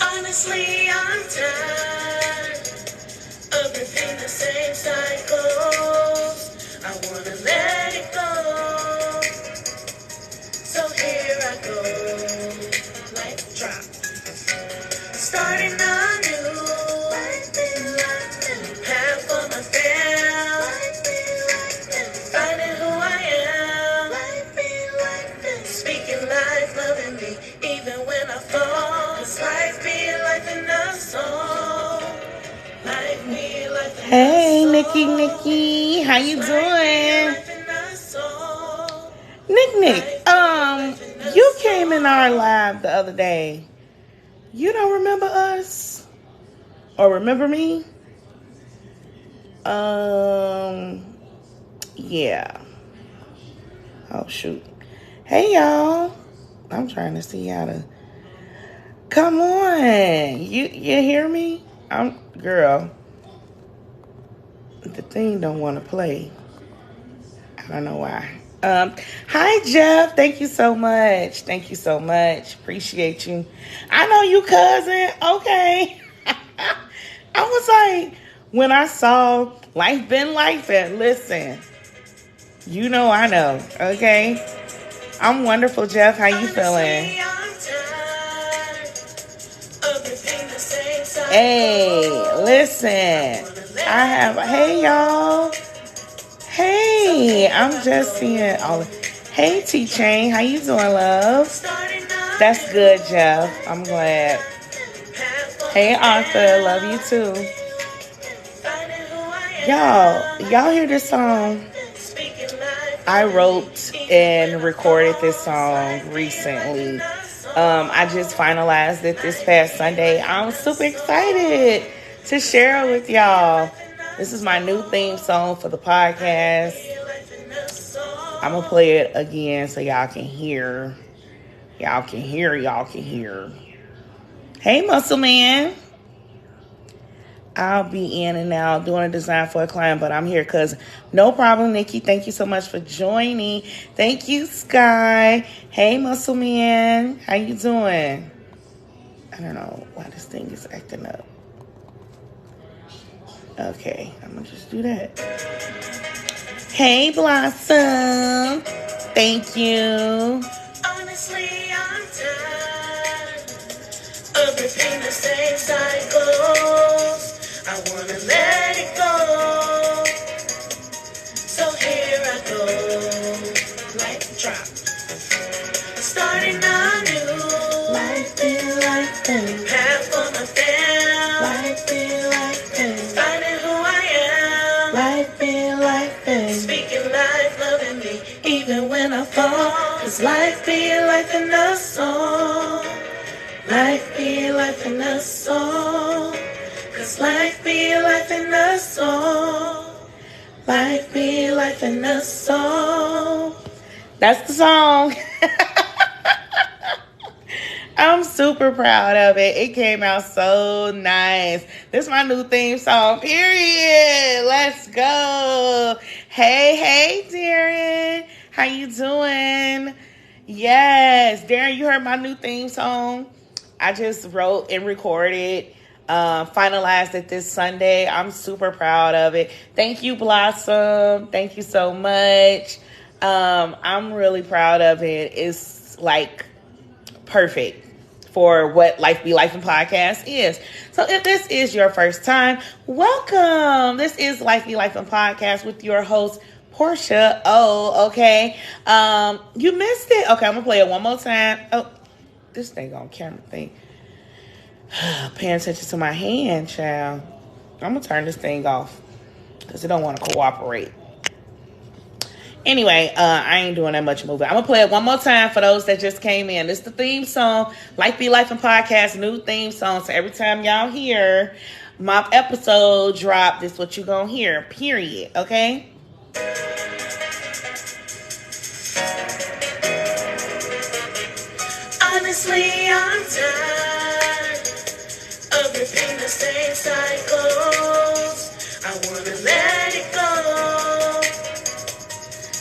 Honestly, I'm tired of repeating the same cycles. I wanna let it go. So here I go, like a drop. Starting anew, path for myself, finding who I am, speaking life, loving me, even when I fall. 'Cause life be life in a song. Life be life in a Hey, song. Nikki, how you doing? Life in a song. Nick, you came in our live the other day. You don't remember us? Or remember me? Yeah. Oh, shoot. Hey, y'all. I'm trying to see how to... Come on. You hear me? Girl, the thing don't want to play. I don't know why. Hi Jeff, thank you so much. Thank you so much. Appreciate you. I know you, cousin. Okay. I was like, when I saw Life Been Life, and listen, you know I know. Okay. I'm wonderful, Jeff. How you feeling? Hey, listen. Hey y'all. Hey, I'm just seeing all. Hey, T Chain, how you doing, love? That's good, Jeff. I'm glad. Hey, Arthur, love you too. Y'all hear this song? I wrote and recorded this song recently. I just finalized it this past Sunday. I'm super excited to share it with y'all. This is my new theme song for the podcast. I'm going to play it again so y'all can hear. Y'all can hear. Hey, Muscle Man. I'll be in and out doing a design for a client, but I'm here because no problem, Nikki. Thank you so much for joining. Thank you, Sky. Hey, Muscle Man. How you doing? I don't know why this thing is acting up. Okay, I'm going to just do that. Hey, Blossom. Thank you. Honestly, I'm tired of repeating the same cycles. I want to let it go. So here I go, like a drop. Starting anew. Life be life and path for myself. Life be life and finding who I am. Life be life and speaking life, loving me, even when I fall. 'Cause life be life in a song. Life be life in a song. 'Cause life be life in a song. Life be life in a song. That's the song. I'm super proud of it. It came out so nice. This is my new theme song, period. Let's go. Hey, Darren. How you doing? Yes, Darren, you heard my new theme song. I just wrote and recorded, finalized it this Sunday. I'm super proud of it. Thank you, Blossom. Thank you so much. I'm really proud of it. It's like perfect for what Life Be Life and Podcast is. So if this is your first time, welcome. This is Life Be Life and Podcast with your host, Portia. Oh, okay. You missed it. Okay, I'm gonna play it one more time. Oh, this thing on camera thing. Paying attention to my hand, child. I'm gonna turn this thing off because it don't want to cooperate. Anyway, I ain't doing that much moving. I'm going to play it one more time for those that just came in. This is the theme song, Life Be Life and Podcast, new theme song. So every time y'all hear my episode drop, this is what you're going to hear, period, okay? Honestly, I'm tired of repeating the same cycles. I want to let it go.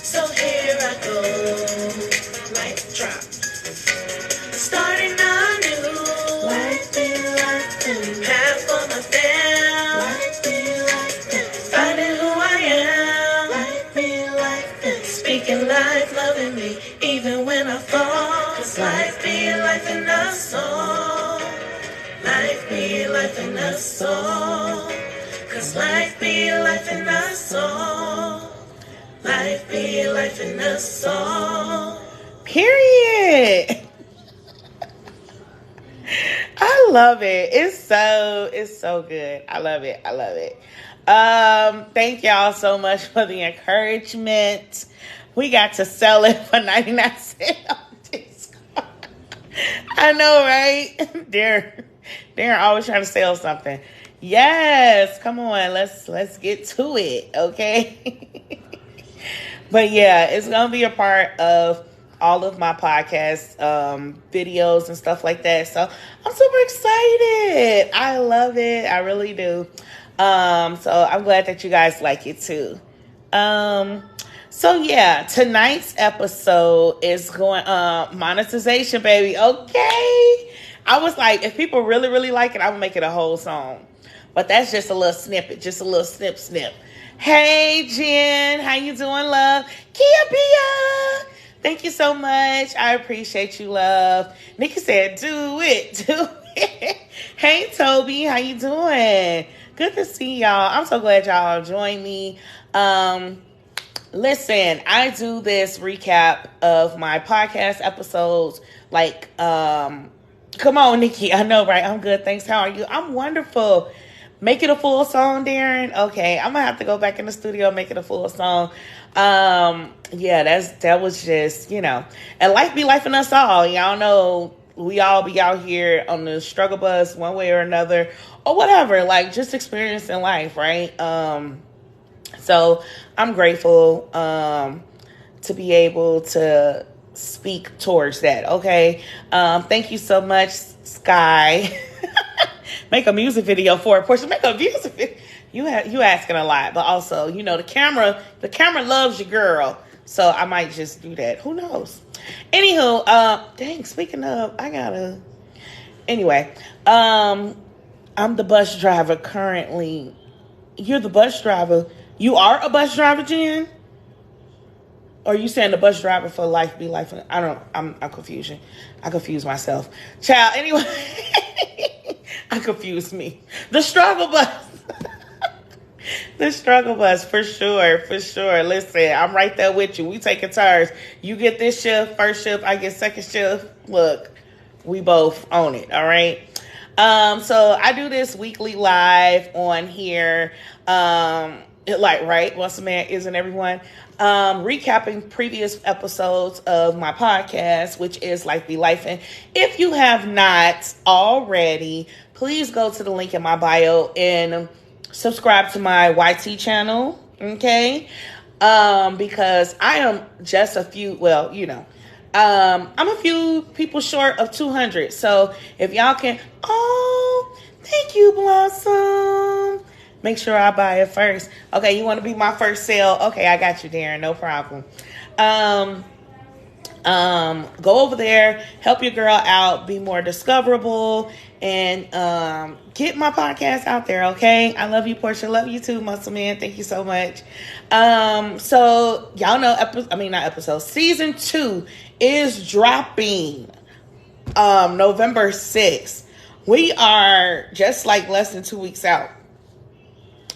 So here I go, like a drop. life in a song. Cause life be life in a song. Life be life in a song. Period. I love it. It's so good. I love it. I love it. Thank y'all so much for the encouragement. We got to sell it for 99 cents on Discord. I know, right? They're always trying to sell something. Yes, come on, let's get to it, okay? But yeah, it's gonna be a part of all of my podcast videos and stuff like that. So I'm super excited. I love it. I really do. So I'm glad that you guys like it too. So yeah, tonight's episode is going monetization, baby. Okay. I was like, if people really, really like it, I will make it a whole song. But that's just a little snippet, just a little snip. Hey, Jen, how you doing, love? Kia Pia, thank you so much. I appreciate you, love. Nikki said, do it. Hey, Toby, how you doing? Good to see y'all. I'm so glad y'all joined me. Listen, I do this recap of my podcast episodes. Like, come on, Nikki. I know, right? I'm good. Thanks. How are you? I'm wonderful. Make it a full song, Darren. Okay, I'm gonna have to go back in the studio and make it a full song. Yeah, that was just, and life be life in us all. Y'all know we all be out here on the struggle bus one way or another, or whatever, like just experiencing life, right? So I'm grateful to be able to speak towards that. Okay, thank you so much, Sky. Make a music video for it. Portia, make a music video. You asking a lot, but also, the camera loves your girl. So I might just do that. Who knows? Anywho, speaking of, anyway, I'm the bus driver currently. You're the bus driver. You are a bus driver, Jen? Or are you saying the bus driver for life be life? I'm confused. I confuse myself. Child, anyway. I confused me. The struggle bus. The struggle bus, for sure. Listen, I'm right there with you. We taking turns. You get this shift, first shift. I get second shift. Look, we both own it, all right? So I do this weekly live on here. Right? Once a man, isn't everyone? Recapping previous episodes of my podcast, which is Life Be Life. And if you have not already, please go to the link in my bio and subscribe to my YT channel, okay? Because I am just I'm a few people short of 200. So if y'all can, thank you, Blossom. Make sure I buy it first. Okay, you want to be my first sale? Okay, I got you, Darren. No problem. Go over there, help your girl out, be more discoverable, and get my podcast out there, okay? I love you, Portia. Love you too, Muscle Man. Thank you so much. So y'all know, season 2 is dropping November 6th. We are just like less than 2 weeks out.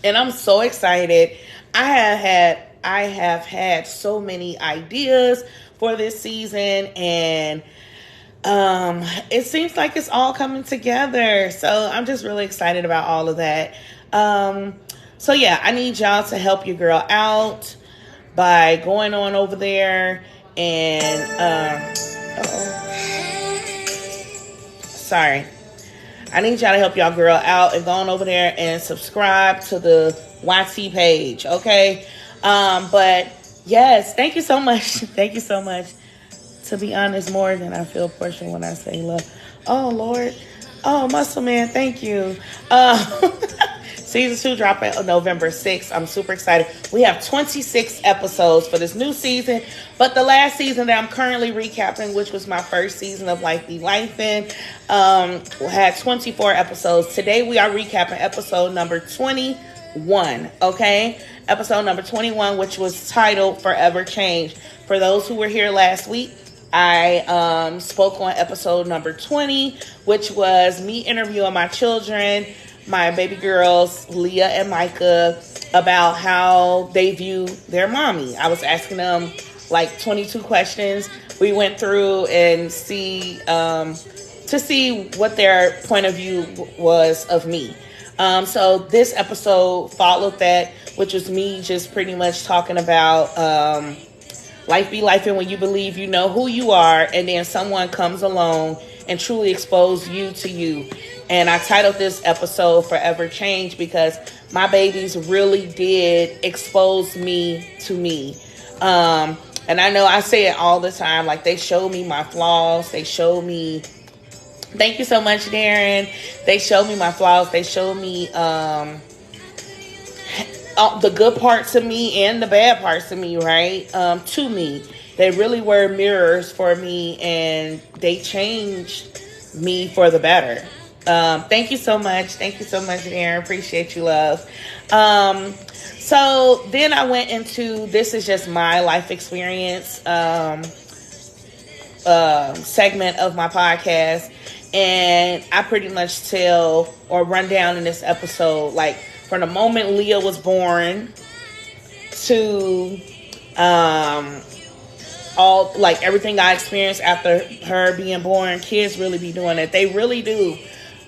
And I'm so excited. I have had so many ideas for this season, and it seems like it's all coming together. So I'm just really excited about all of that. So yeah, I need y'all to help your girl out by going on over there and sorry. I need y'all to help y'all girl out and go on over there and subscribe to the YT page, okay? But yes, thank you so much. Thank you so much. To be honest, more than I feel Portia when I say love. Oh, Lord. Oh, Muscle Man, thank you. Season 2 dropping on November 6th. I'm super excited. We have 26 episodes for this new season. But the last season that I'm currently recapping, which was my first season of Life Be Lifin', had 24 episodes. Today we are recapping episode number 21, okay? Episode number 21, which was titled Forever Change. For those who were here last week, I spoke on episode number 20, which was me interviewing my children, my baby girls, Leah and Micah, about how they view their mommy. I was asking them like 22 questions. We went through and to see what their point of view was of me. So this episode followed that, which was me just pretty much talking about life be life, and when you believe you know who you are, and then someone comes along and truly expose you to you. And I titled this episode Forever Change because my babies really did expose me to me. And I know I say it all the time, like they showed me my flaws. They showed me, thank you so much, Darren. They showed me my flaws. They showed me the good parts of me and the bad parts of me, right? To me. They really were mirrors for me, and they changed me for the better. Thank you so much. Thank you so much, Aaron. Appreciate you, love. So then I went into this is just my life experience segment of my podcast. And I pretty much tell or run down in this episode, like from the moment Leah was born to all like everything I experienced after her being born. Kids really be doing it. They really do.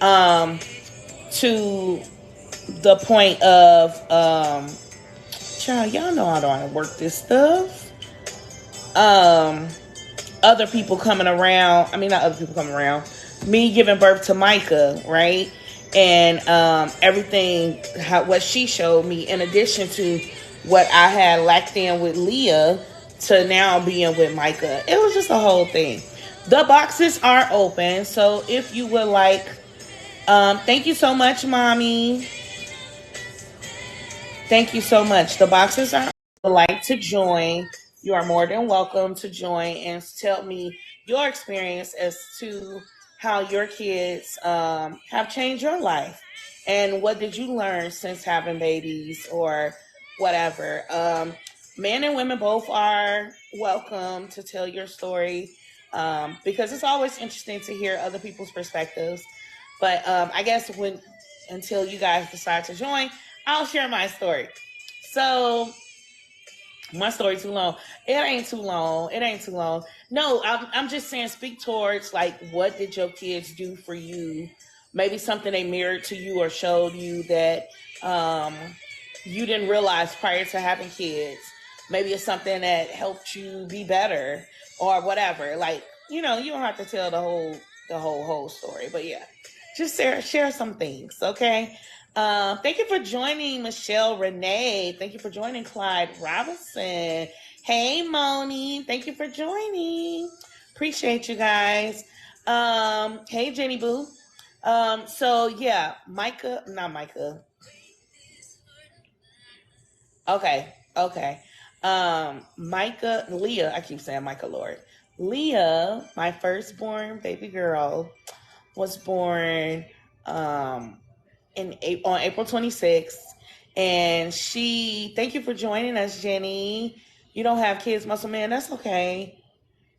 To the point of child, y'all know I don't work this stuff. Other people coming around. I mean, not other people coming around. Me giving birth to Micah, right? And everything, what she showed me, in addition to what I had lacked in with Leah, to now being with Micah. It was just a whole thing. The boxes are open, so if you would like, thank you so much, Mommy. Thank you so much. The boxes are like to join. You are more than welcome to join and tell me your experience as to how your kids have changed your life and what did you learn since having babies or whatever. Men and women both are welcome to tell your story because it's always interesting to hear other people's perspectives. But I guess until you guys decide to join, I'll share my story. So my story too long. It ain't too long. It ain't too long. No, I'm just saying, speak towards like what did your kids do for you? Maybe something they mirrored to you or showed you that you didn't realize prior to having kids. Maybe it's something that helped you be better or whatever. Like, you don't have to tell the whole story. But yeah, just share some things, okay? Thank you for joining, Michelle Renee. Thank you for joining, Clyde Robinson. Hey, Moni. Thank you for joining. Appreciate you guys. Hey, Jenny Boo. So yeah, not Micah. Okay. Leah, I keep saying Micah, Lord. Leah, my firstborn baby girl, was born on April 26th. And thank you for joining us, Jenny. You don't have kids, Muscle Man. That's okay.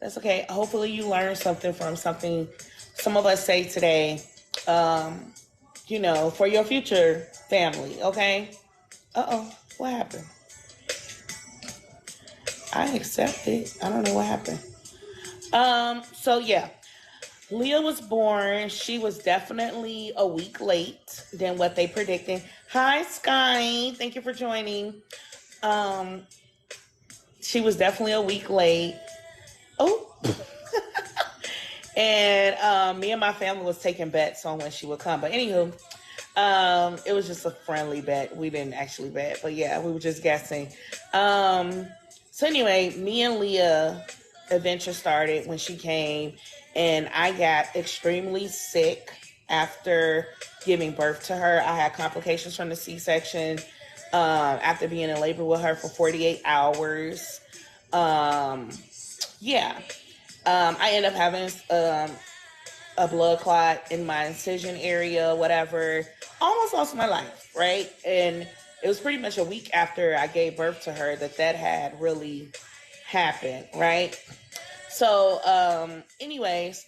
That's okay. Hopefully you learned something from something some of us say today, for your future family, okay? What happened? I accept it. I don't know what happened. So yeah. Leah was born. She was definitely a week late than what they predicted. Hi, Sky. Thank you for joining. She was definitely a week late. Oh. And me and my family was taking bets on when she would come. But anywho, it was just a friendly bet. We didn't actually bet. But yeah, we were just guessing. So anyway, me and Leah adventure started when she came. And I got extremely sick after giving birth to her. I had complications from the C-section after being in labor with her for 48 hours. I ended up having a blood clot in my incision area, whatever. Almost lost my life, right? And it was pretty much a week after I gave birth to her that had really happened, right? So, anyways,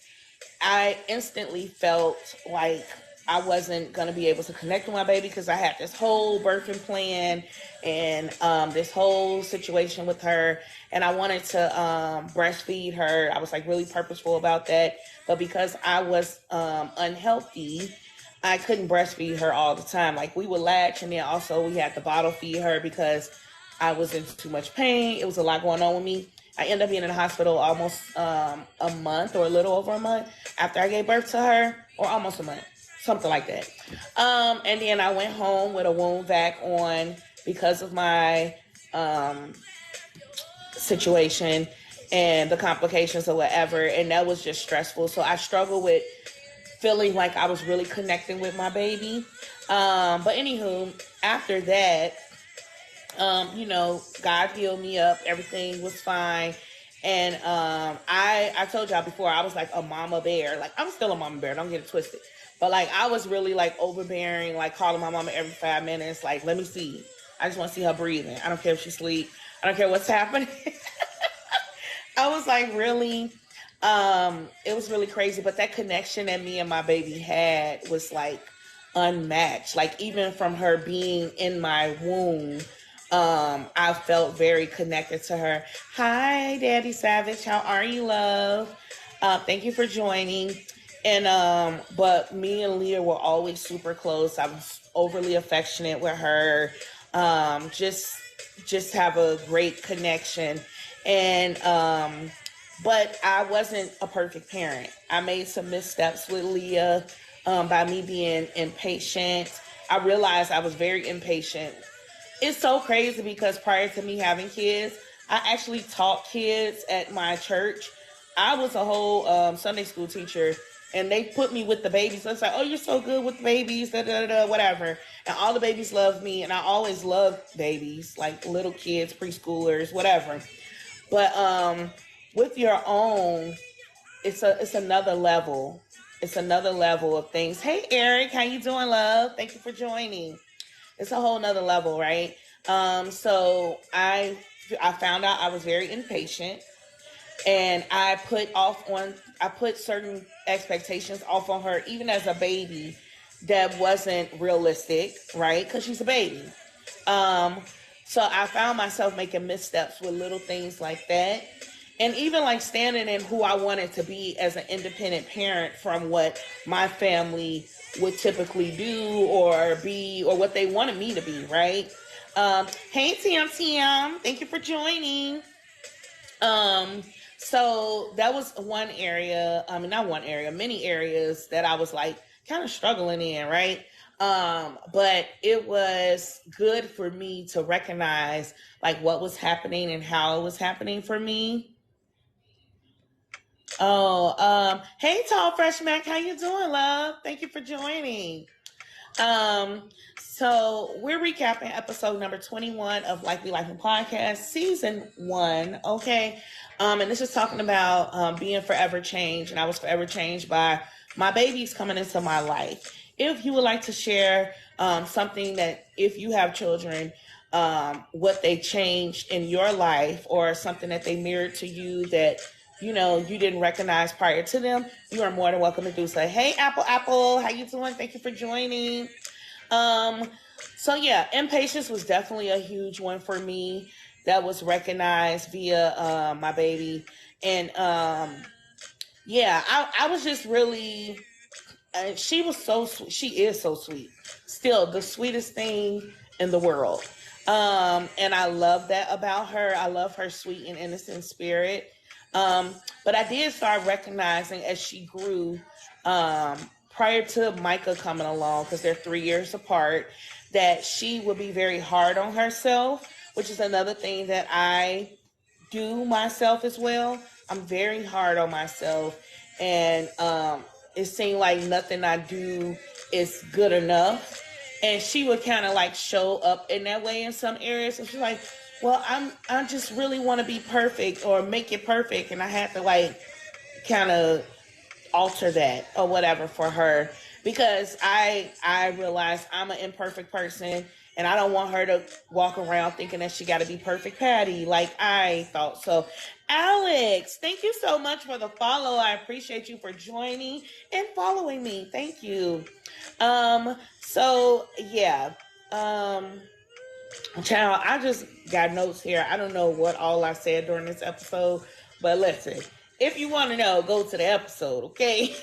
I instantly felt like I wasn't going to be able to connect with my baby because I had this whole birthing plan and this whole situation with her. And I wanted to breastfeed her. I was like really purposeful about that. But because I was unhealthy, I couldn't breastfeed her all the time. Like we would latch, and then also we had to bottle feed her because I was in too much pain. It was a lot going on with me. I ended up being in the hospital almost a month or a little over a month after I gave birth to her, or almost a month, something like that. And then I went home with a wound vac on because of my situation and the complications or whatever. And that was just stressful. So I struggled with feeling like I was really connecting with my baby. But anywho, after that, God healed me up. Everything was fine. And I told y'all before, I was like a mama bear. Like, I'm still a mama bear. Don't get it twisted. But, like, I was really, like, overbearing, like, calling my mama every 5 minutes. Like, let me see. I just want to see her breathing. I don't care if she sleep. I don't care what's happening. I was, like, really, it was really crazy. But that connection that me and my baby had was, like, unmatched. Like, even from her being in my womb, I felt very connected to her. Hi, Daddy Savage. How are you, love? Thank you for joining. And but me and Leah were always super close. I was overly affectionate with her. Just have a great connection. And but I wasn't a perfect parent. I made some missteps with Leah by me being impatient. I realized I was very impatient. It's so crazy because prior to me having kids, I actually taught kids at my church. I was a whole Sunday school teacher, and they put me with the babies. So it's like, oh, you're so good with the babies, da, da, da, whatever. And all the babies loved me, and I always loved babies, like little kids, preschoolers, whatever. But with your own, it's another level. It's another level of things. Hey, Eric, how you doing, love? Thank you for joining. It's a whole nother level, right? So I found out I was very impatient, and I put certain expectations off on her, even as a baby, that wasn't realistic, right? Because she's a baby. So I found myself making missteps with little things like that. And even like standing in who I wanted to be as an independent parent from what my family would typically do or be, or what they wanted me to be, right? Hey, Tam Tam, thank you for joining. So that was one area, not one area, many areas that I was like kind of struggling in, right? But it was good for me to recognize like what was happening and how it was happening for me. Oh, hey, Tall Fresh Mac, how you doing, love? Thank you for joining. So we're recapping episode number 21 of Like We Like Podcast, season 1. Okay. And this is talking about being forever changed, and I was forever changed by my babies coming into my life. If you would like to share something that, if you have children, what they changed in your life, or something that they mirrored to you that you didn't recognize prior to them, you are more than welcome to do so. Hey, Apple, how you doing? Thank you for joining. So yeah, impatience was definitely a huge one for me that was recognized via my baby. And yeah, I was just really, she was so sweet. She is so sweet. Still the sweetest thing in the world. And I love that about her. I love her sweet and innocent spirit. But I did start recognizing as she grew, prior to Micah coming along, because they're 3 years apart, that she would be very hard on herself, which is another thing that I do myself as well. I'm very hard on myself, and it seemed like nothing I do is good enough. And she would kind of like show up in that way in some areas. And she's like, well, I just really want to be perfect or make it perfect. And I had to like kind of alter that or whatever for her, because I realize I'm an imperfect person, and I don't want her to walk around thinking that she got to be perfect Patty like I thought. So, Alex, thank you so much for the follow. I appreciate you for joining and following me. Thank you. So yeah. Child, I just got notes here. I don't know what all I said during this episode, but listen, if you want to know, go to the episode, okay?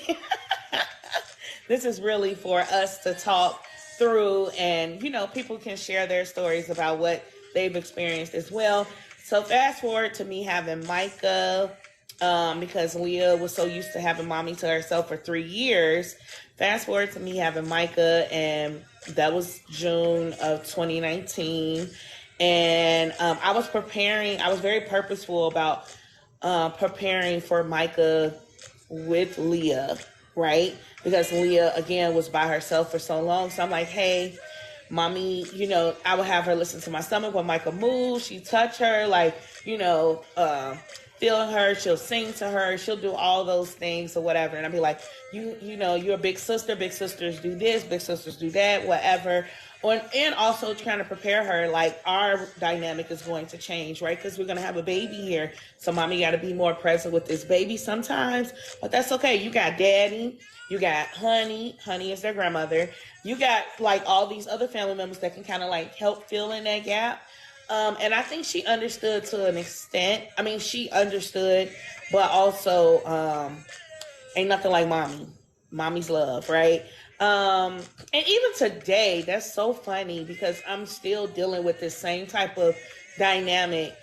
This is really for us to talk through, and people can share their stories about what they've experienced as well. So fast forward to me having Micah, because Leah was so used to having mommy to herself for 3 years. Fast forward to me having Micah, and that was June of 2019. And I was preparing, I was very purposeful about preparing for Micah with Leah, right? Because Leah, again, was by herself for so long. So I'm like, hey, mommy, I would have her listen to my stomach when Micah moves. She touch her, like, feeling her. She'll sing to her. She'll do all those things or whatever. And I'd be like, you're a big sister. Big sisters do this. Big sisters do that, whatever. And also trying to prepare her, like, our dynamic is going to change, right? Because we're going to have a baby here. So mommy got to be more present with this baby sometimes. But that's okay. You got daddy. You got Honey. Honey is their grandmother. You got, like, all these other family members that can kind of, like, help fill in that gap. And I think she understood to an extent. I mean, she understood, but also ain't nothing like mommy. Mommy's love, right? And even today, that's so funny because I'm still dealing with this same type of dynamic.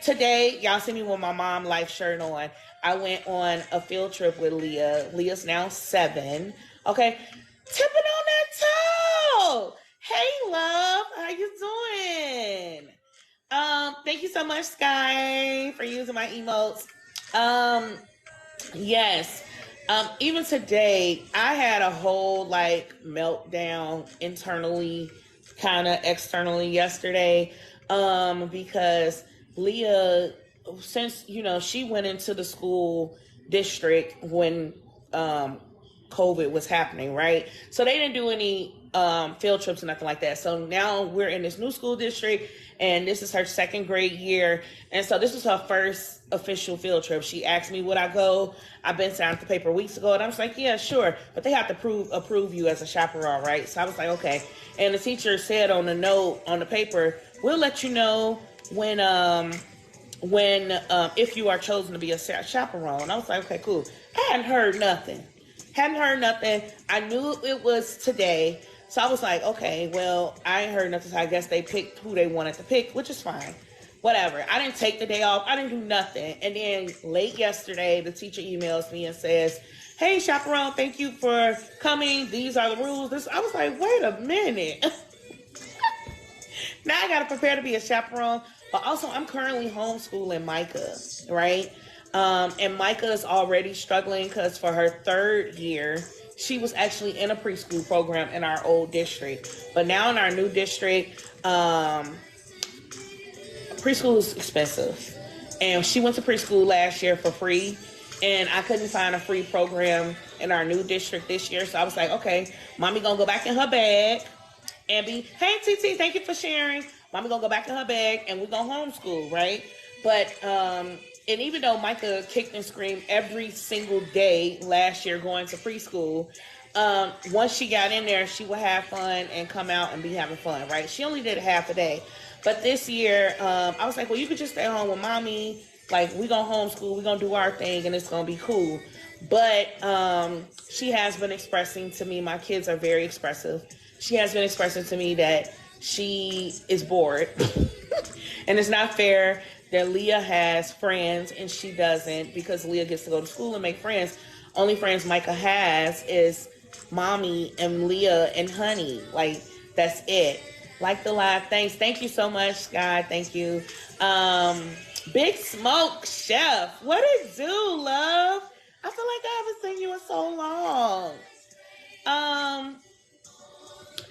Today, y'all see me with my mom life shirt on. I went on a field trip with Leah. Leah's now 7. Okay. Tipping on that toe. Hey, love. How you doing? Thank you so much, Sky, for using my emotes. Yes. Even today, I had a whole meltdown internally, kind of externally yesterday, because Leah, since she went into the school district when COVID was happening, right? So they didn't do any field trips or nothing like that. So now we're in this new school district, and this is her 2nd grade year. And so this was her first official field trip. She asked me would I go. I've been signed the paper weeks ago, and I was like, yeah, sure. But they have to approve you as a chaperone, right? So I was like, okay. And the teacher said on the note on the paper, we'll let you know when if you are chosen to be a chaperone. I was like, okay, cool. I hadn't heard nothing. I knew it was today. So I was like, okay, well, I ain't heard nothing. So I guess they picked who they wanted to pick, which is fine. Whatever. I didn't take the day off. I didn't do nothing. And then late yesterday, the teacher emails me and says, hey, chaperone, thank you for coming. These are the rules. I was like, wait a minute. Now I got to prepare to be a chaperone. But also, I'm currently homeschooling Micah, right? And Micah is already struggling because for her 3rd year, she was actually in a preschool program in our old district. But now in our new district, preschool is expensive. And she went to preschool last year for free. And I couldn't find a free program in our new district this year. So I was like, okay, mommy gonna go back in her bag and hey, TT, thank you for sharing. Mommy gonna go back in her bag and we're gonna homeschool, right? But, and even though Micah kicked and screamed every single day last year going to preschool, once she got in there, she would have fun and come out and be having fun, right? She only did half a day. But this year, I was like, well, you could just stay home with mommy. Like, we gonna homeschool, we gonna do our thing, and it's gonna be cool. But she has been expressing to me, my kids are very expressive. She has been expressing to me that she is bored. And it's not fair that Leah has friends and she doesn't, because Leah gets to go to school and make friends. Only friends Micah has is mommy and Leah and Honey. Like, that's it. Like the live. Thank you so much, Sky. Thank you. Big Smoke Chef. What it do, love? I feel like I haven't seen you in so long.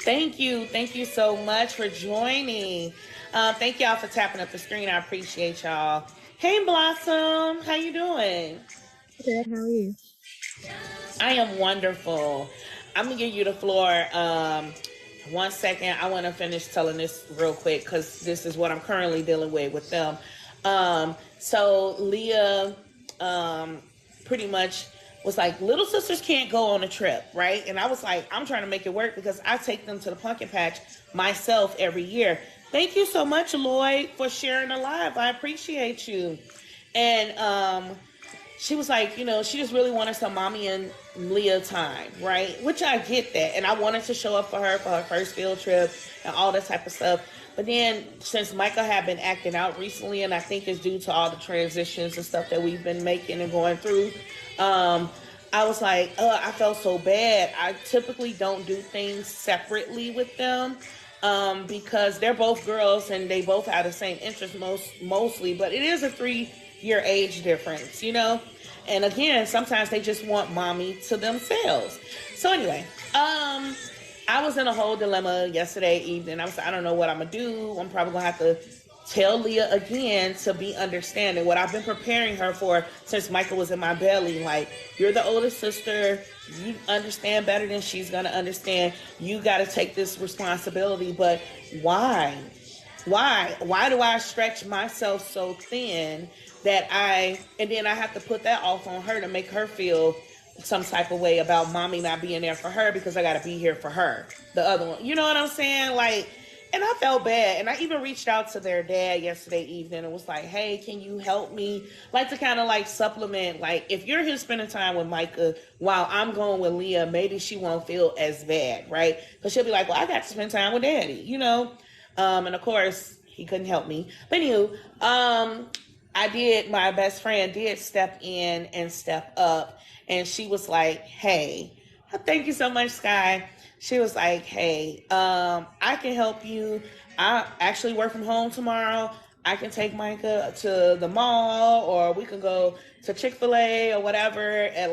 Thank you so much for joining. Thank y'all for tapping up the screen. I appreciate y'all. Hey, Blossom, how you doing? Good, how are you? I am wonderful. I'm gonna give you the floor. 1 second. I want to finish telling this real quick because this is what I'm currently dealing with them. So Leah, um, pretty much was like, little sisters can't go on a trip, right? And I was like, I'm trying to make it work because I take them to the pumpkin patch myself every year. Thank you so much, Lloyd, for sharing the live. I appreciate you. And she was like, she just really wanted some mommy and Leah time, right? Which I get that. And I wanted to show up for her first field trip and all that type of stuff. But then since Micah had been acting out recently, and I think it's due to all the transitions and stuff that we've been making and going through, I was like, I felt so bad. I typically don't do things separately with them because they're both girls and they both have the same interest mostly. But it is a 3-year age difference. And again, sometimes they just want mommy to themselves. So anyway, I was in a whole dilemma yesterday evening. I was like, I don't know what I'm gonna do. I'm probably gonna have to tell Leah again to be understanding. What I've been preparing her for since Michael was in my belly. Like, you're the oldest sister. You understand better than she's gonna understand. You got to take this responsibility. But why? Why do I stretch myself so thin and then I have to put that off on her to make her feel some type of way about mommy not being there for her because I got to be here for her, the other one. You know what I'm saying? Like, and I felt bad. And I even reached out to their dad yesterday evening and was like, hey, can you help me? Like, to kind of like supplement, like, if you're here spending time with Micah while I'm going with Leah, maybe she won't feel as bad, right? Because she'll be like, well, I got to spend time with daddy, And of course, he couldn't help me. But anywho, my best friend did step in and step up. And she was like, hey, thank you so much, Sky. She was like, hey, I can help you. I actually work from home tomorrow. I can take Micah to the mall, or we can go to Chick-fil-A or whatever. And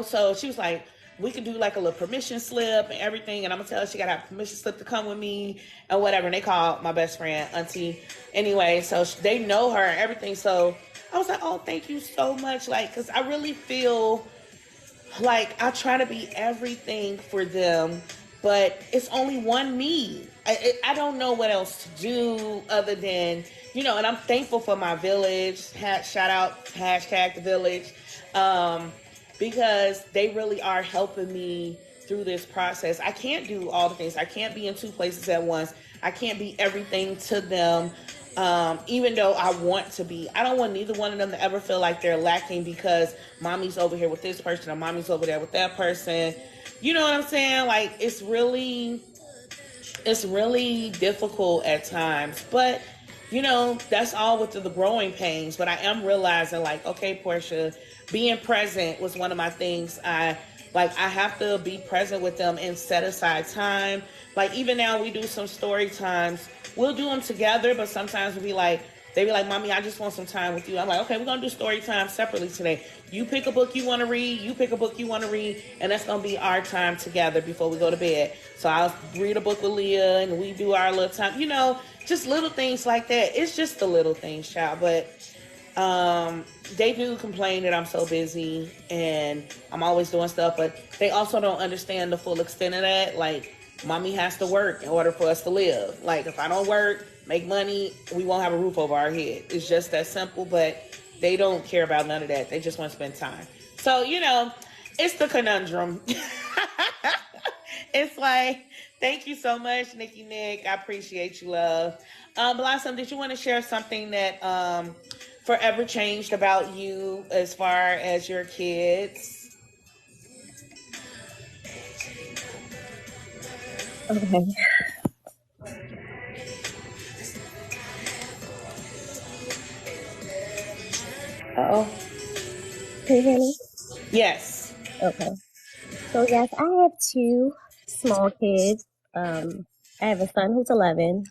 so she was like, we can do like a little permission slip and everything. And I'm gonna tell her she gotta have a permission slip to come with me and whatever. And they call my best friend Auntie anyway. So they know her and everything. So I was like, oh, thank you so much. Like, cause I really feel like I try to be everything for them, but it's only one me. I don't know what else to do other than, and I'm thankful for my village. Shout out, hashtag the village. Because they really are helping me through this process. I can't do all the things. I can't be in 2 places at once. I can't be everything to them, even though I want to be. I don't want neither one of them to ever feel like they're lacking because mommy's over here with this person or mommy's over there with that person. You know what I'm saying? Like, it's really difficult at times. But, that's all with the growing pains. But I am realizing, like, okay, Portia, being present was one of my things. I have to be present with them and set aside time. Like, even now we do some story times. We'll do them together, but sometimes they be like, mommy, I just want some time with you. I'm like, okay, we're going to do story time separately today. You pick a book you want to read. You pick a book you want to read. And that's going to be our time together before we go to bed. So I'll read a book with Leah and we do our little time, just little things like that. It's just the little things, child. But they do complain that I'm so busy and I'm always doing stuff, but they also don't understand the full extent of that. Like, mommy has to work in order for us to live. Like, if I don't work, make money, we won't have a roof over our head. It's just that simple, but they don't care about none of that. They just want to spend time. So, it's the conundrum. It's like, thank you so much, Nikki Nick. I appreciate you, love. Blossom, did you want to share something that forever changed about you as far as your kids? Okay. Can you hear me? Yes. Okay. So yes, I have 2 small kids. I have a son who's 11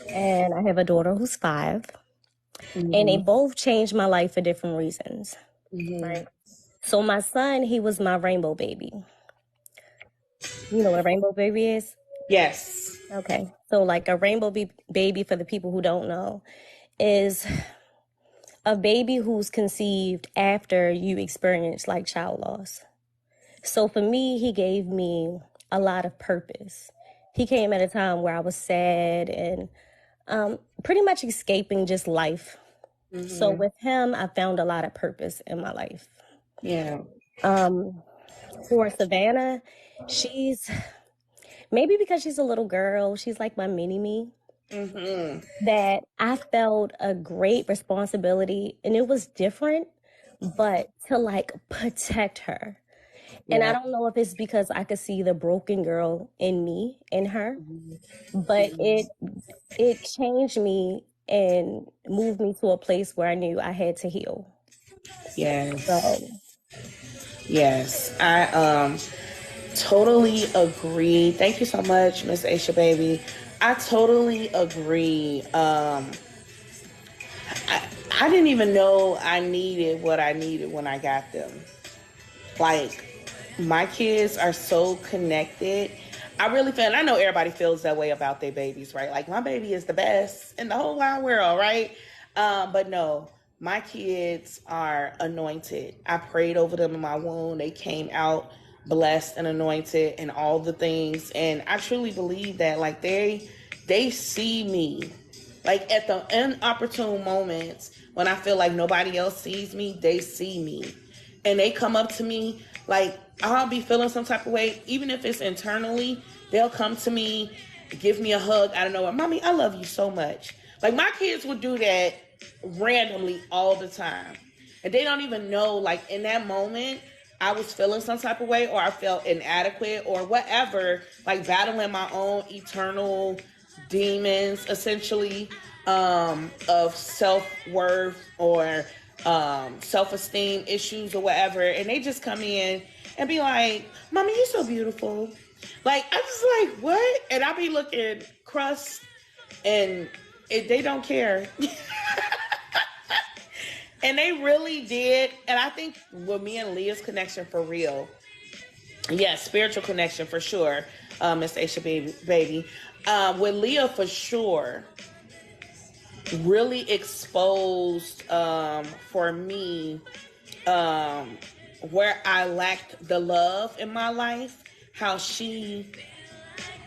and I have a daughter who's 5. And they both changed my life for different reasons. Right. So my son, he was my rainbow baby. You know what a rainbow baby is? Yes. Okay. So like a rainbow baby, for the people who don't know, is a baby who's conceived after you experience like child loss. So for me, he gave me a lot of purpose. He came at a time where I was sad and pretty much escaping just life. So Mm-hmm. with him, I found a lot of purpose in my life. Yeah. Um, for Savannah, she's maybe because she's a little girl, she's like my mini me, Mm-hmm. that I felt a great responsibility, and it was different, but to like protect her. And I Yeah. don't know if it's because I could see the broken girl in me, in her, but Mm-hmm. it changed me and moved me to a place where I knew I had to heal. Yes. So, Yes. I totally agree. Thank you so much, Miss Aisha baby. I totally agree. I didn't even know I needed what I needed when I got them. Like, my kids are so connected. I really feel, and I know everybody feels that way about their babies, right? Like, my baby is the best in the whole wide world, right? But no, my kids are anointed. I prayed over them in my womb. They came out blessed and anointed and all the things. And I truly believe that, like, they see me. Like, at the inopportune moments when I feel like nobody else sees me, they see me. And they come up to me, like, I'll be feeling some type of way, even if it's internally, they'll come to me, give me a hug out of nowhere. Mommy, I love you so much. Like, my kids would do that randomly all the time. And they don't even know, like, in that moment, I was feeling some type of way, or I felt inadequate, or whatever, like battling my own eternal demons, essentially, of self-worth or self-esteem issues or whatever. And they just come in and be like, Mommy, you're so beautiful. Like, I'm just like, what? And I'll be looking crust, and they don't care. And they really did. And I think with me and Leah's connection, for real, yes, spiritual connection for sure, Miss Aisha baby. With Leah, for sure, really exposed, for me, um, where I lacked the love in my life, how she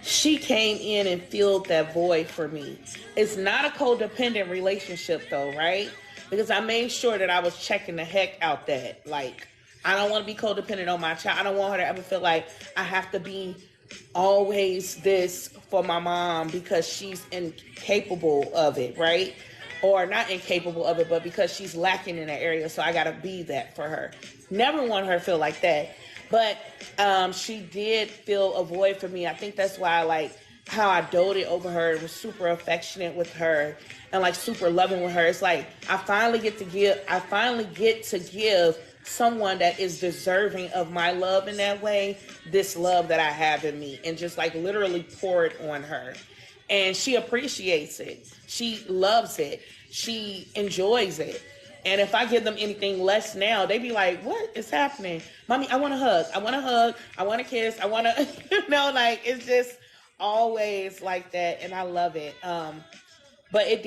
came in and filled that void for me. It's not a codependent relationship though, right? Because I made sure that I was checking the heck out that, like, I don't want to be codependent on my child. I don't want her to ever feel like I have to be always this for my mom because she's incapable of it, right? Or not incapable of it, but because she's lacking in that area, so I gotta be that for her. Never want her to feel like that. But she did fill a void for me. I think that's why, like, how I doted over her and was super affectionate with her and like super loving with her. It's like I finally get to give someone that is deserving of my love in that way, this love that I have in me, and just like literally pour it on her. And she appreciates it. She loves it. She enjoys it. And if I give them anything less now, they be like, what is happening? Mommy, I want a hug. I want a hug. I want a kiss. I want to, like, it's just always like that. And I love it. But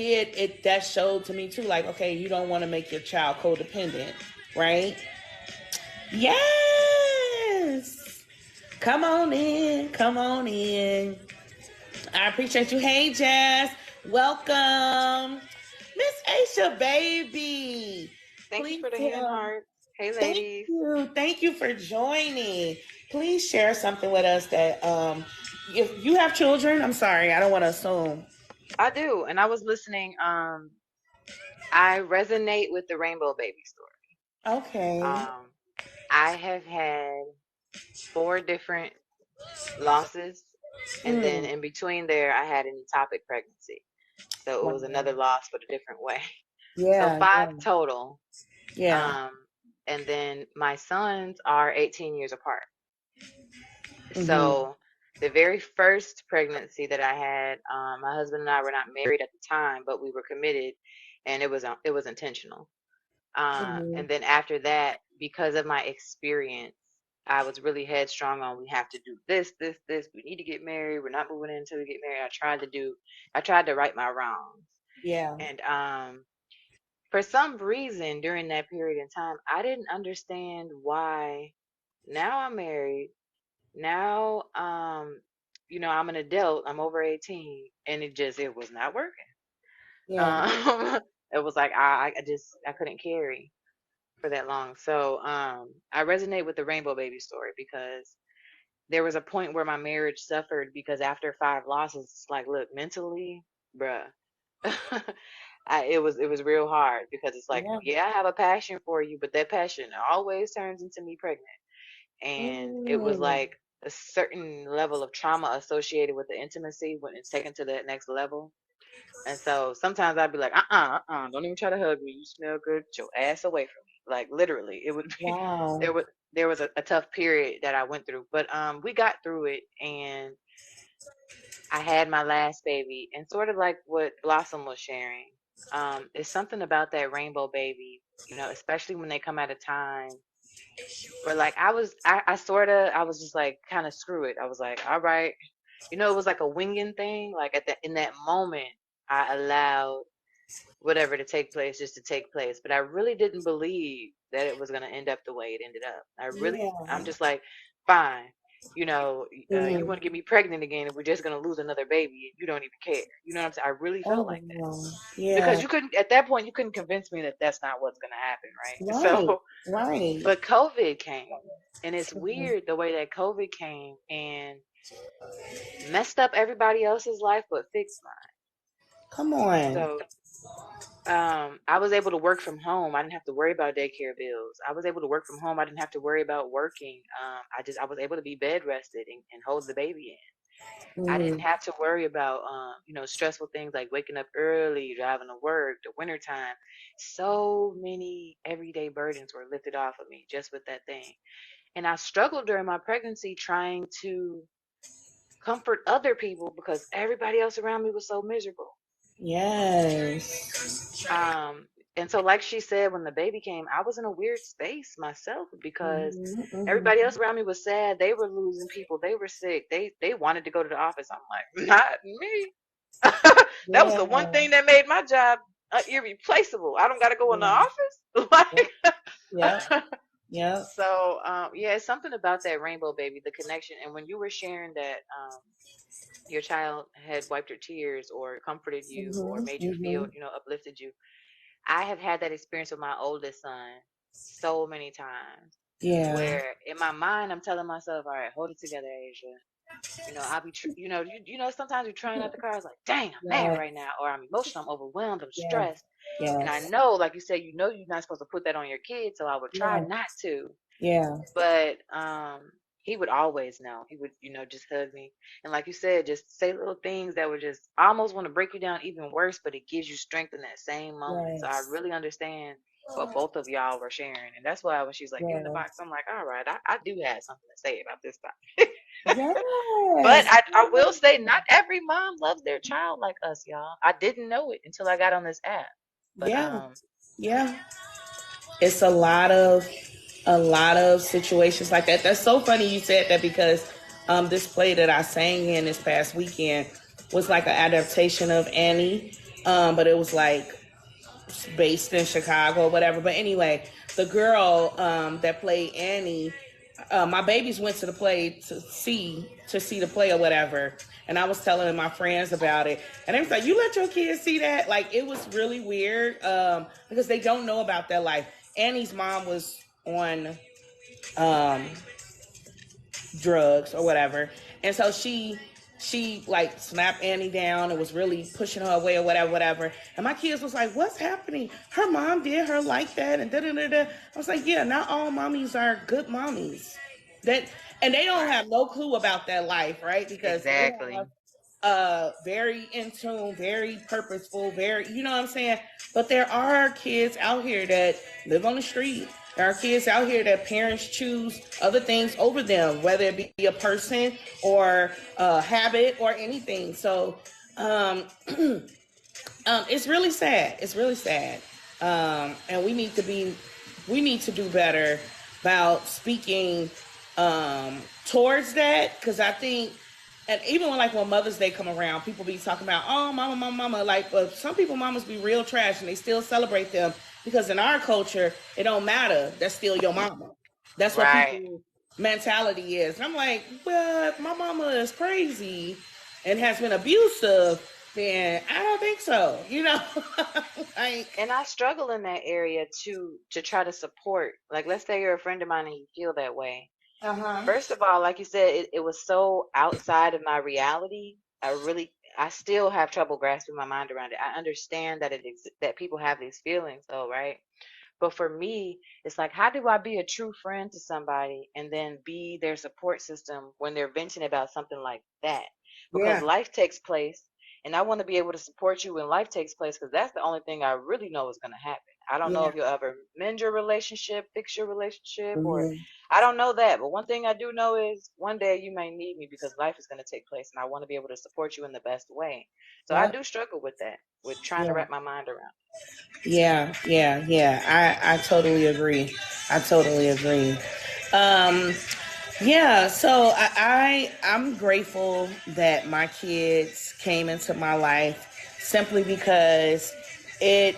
that showed to me too, like, okay, you don't want to make your child codependent, right? Yes. Come on in. Come on in. I appreciate you. Hey, Jazz. Welcome. Miss Aisha, baby. Thank you Please for the hand tell. heart. Hey, Thank ladies. you. Thank you for joining. Please share something with us that, if you have children, I'm sorry, I don't want to assume. I do. And I was listening. I resonate with the Rainbow Baby story. Okay. I have had 4 different losses. And then Mm. in between there, I had an ectopic pregnancy. So it was Wow. another loss, but a different way. So Yeah, 5 yeah, total. yeah. Um, and then my sons are 18 years apart. Mm-hmm. So the very first pregnancy that I had, my husband and I were not married at the time, but we were committed, and it was intentional. Mm-hmm. And then after that, because of my experience, I was really headstrong on we have to do this, this, this. We need to get married. We're not moving in until we get married. I tried to right my wrongs. Yeah. And for some reason during that period in time, I didn't understand why Now I'm married. Now, I'm an adult. I'm over 18, and it was not working. Yeah. Um, it was like I couldn't carry for that long. So, I resonate with the Rainbow Baby story because there was a point where my marriage suffered because after 5 losses, it's like, look, mentally, bruh, it was real hard because it's like, Yeah. yeah, I have a passion for you, but that passion always turns into me pregnant. And it was Mm. like a certain level of trauma associated with the intimacy when it's taken to that next level. And so sometimes I'd be like, don't even try to hug me. You smell good. Get your ass away from me. Like literally, it would be Wow. there was a tough period that I went through, but we got through it, and I had my last baby, and sort of like what Blossom was sharing, it's something about that rainbow baby, especially when they come at a time where like I was just like kind of screw it. I was like, all right, it was like a winging thing. Like in that moment, I allowed whatever to take place just to take place. But I really didn't believe that it was going to end up the way it ended up. I'm Yeah. just like, fine, you Mm. want to get me pregnant again and we're just going to lose another baby and you don't even care. You know what I'm saying? I really Oh, felt like that wow. because Yeah. at that point, you couldn't convince me that that's not what's going to happen, right? Right. So, Right. but COVID came, and it's Mhm. weird the way that COVID came and messed up everybody else's life but fixed mine. Come on. So I was able to work from home. I didn't have to worry about daycare bills. I was able to work from home. I didn't have to worry about working. I was able to be bed rested and hold the baby in. I didn't Mm. have to worry about stressful things like waking up early, driving to work, the wintertime. So many everyday burdens were lifted off of me just with that thing. And I struggled during my pregnancy trying to comfort other people because everybody else around me was so miserable. Yes. Um, and so, like she said, when the baby came, I was in a weird space myself because Hmm. Hmm. everybody else around me was sad. They were losing people. They were sick. They wanted to go to the office. I'm like, not me. That was Yeah. the one thing that made my job irreplaceable. I don't got to go in the Yeah. office. Yep. Yep. Like, Yep. so yeah, it's something about that rainbow baby, the connection. And when you were sharing that your child had wiped your tears or comforted you or Hmm. made you feel, Hmm. uplifted you, I have had that experience with my oldest son so many times Yeah. where in my mind I'm telling myself, all right, hold it together, Asia. I'll be, sometimes you're trying not to cry. It's like, dang, I'm mad Yeah. right now, or I'm emotional, I'm overwhelmed, I'm Yeah. stressed. And I Yes. know, like you said, you're not supposed to put that on your kids, so I would try Yeah. not to. Yeah. But he would always know. He would, just hug me. And like you said, just say little things that would just almost want to break you down even worse, but it gives you strength in that same moment. So I Yes. really understand what both of y'all were sharing. And that's why when she's like, you in the Yeah. box, I'm like, all right, I do have something to say about this topic. But Yes. I will say not every mom loves their child like us, y'all. I didn't know it until I got on this app. But Yeah. Yeah. It's a lot of situations like that. That's so funny you said that because this play that I sang in this past weekend was like an adaptation of Annie, but it was like based in Chicago, whatever. But anyway, the girl that played Annie, my babies went to the play to see the play or whatever, and I was telling my friends about it, and they was like, "You let your kids see that?" Like it was really weird because they don't know about that life. Annie's mom was on um, drugs or whatever, and so she like snapped Annie down and was really pushing her away or whatever. And my kids was like, "What's happening? Her mom did her like that?" And da da da da. I was like, "Yeah, not all mommies are good mommies. That and they don't Right. have no clue about that life, right? Because they have Exactly. very in tune, very purposeful, very, you know what I'm saying? But there are kids out here that live on the street. There are kids out here that parents choose other things over them, whether it be a person or a habit or anything. So um, it's really sad. It's really sad. And we need to do better about speaking towards that because I think, and even when Mother's Day come around, people be talking about, oh, mama, mama, mama. Like, but some people mamas be real trash and they still celebrate them because in our culture, it don't matter. That's still your mama. That's what Right. people mentality is. And I'm like, but my mama is crazy and has been abusive. Then I don't think so. Like, And I struggle in that area to try to support. Like, let's say you're a friend of mine and you feel that way. uh-huh. First of all, like you said, it was so outside of my reality. I still have trouble grasping my mind around it. I understand that that people have these feelings, though, right? But for me, it's like, how do I be a true friend to somebody and then be their support system when they're venting about something like that? Because Yeah. life takes place, and I want to be able to support you when life takes place because that's the only thing I really know is going to happen. I don't know Yeah. if you'll ever mend your relationship, fix your relationship, or Mhm. I don't know that. But one thing I do know is one day you may need me because life is going to take place, and I want to be able to support you in the best way. So I Yep. do struggle with that, with trying to Yeah. wrap my mind around. Yeah. Yeah. Yeah. I totally agree. I totally agree. Um, Yeah, so I'm grateful that my kids came into my life simply because it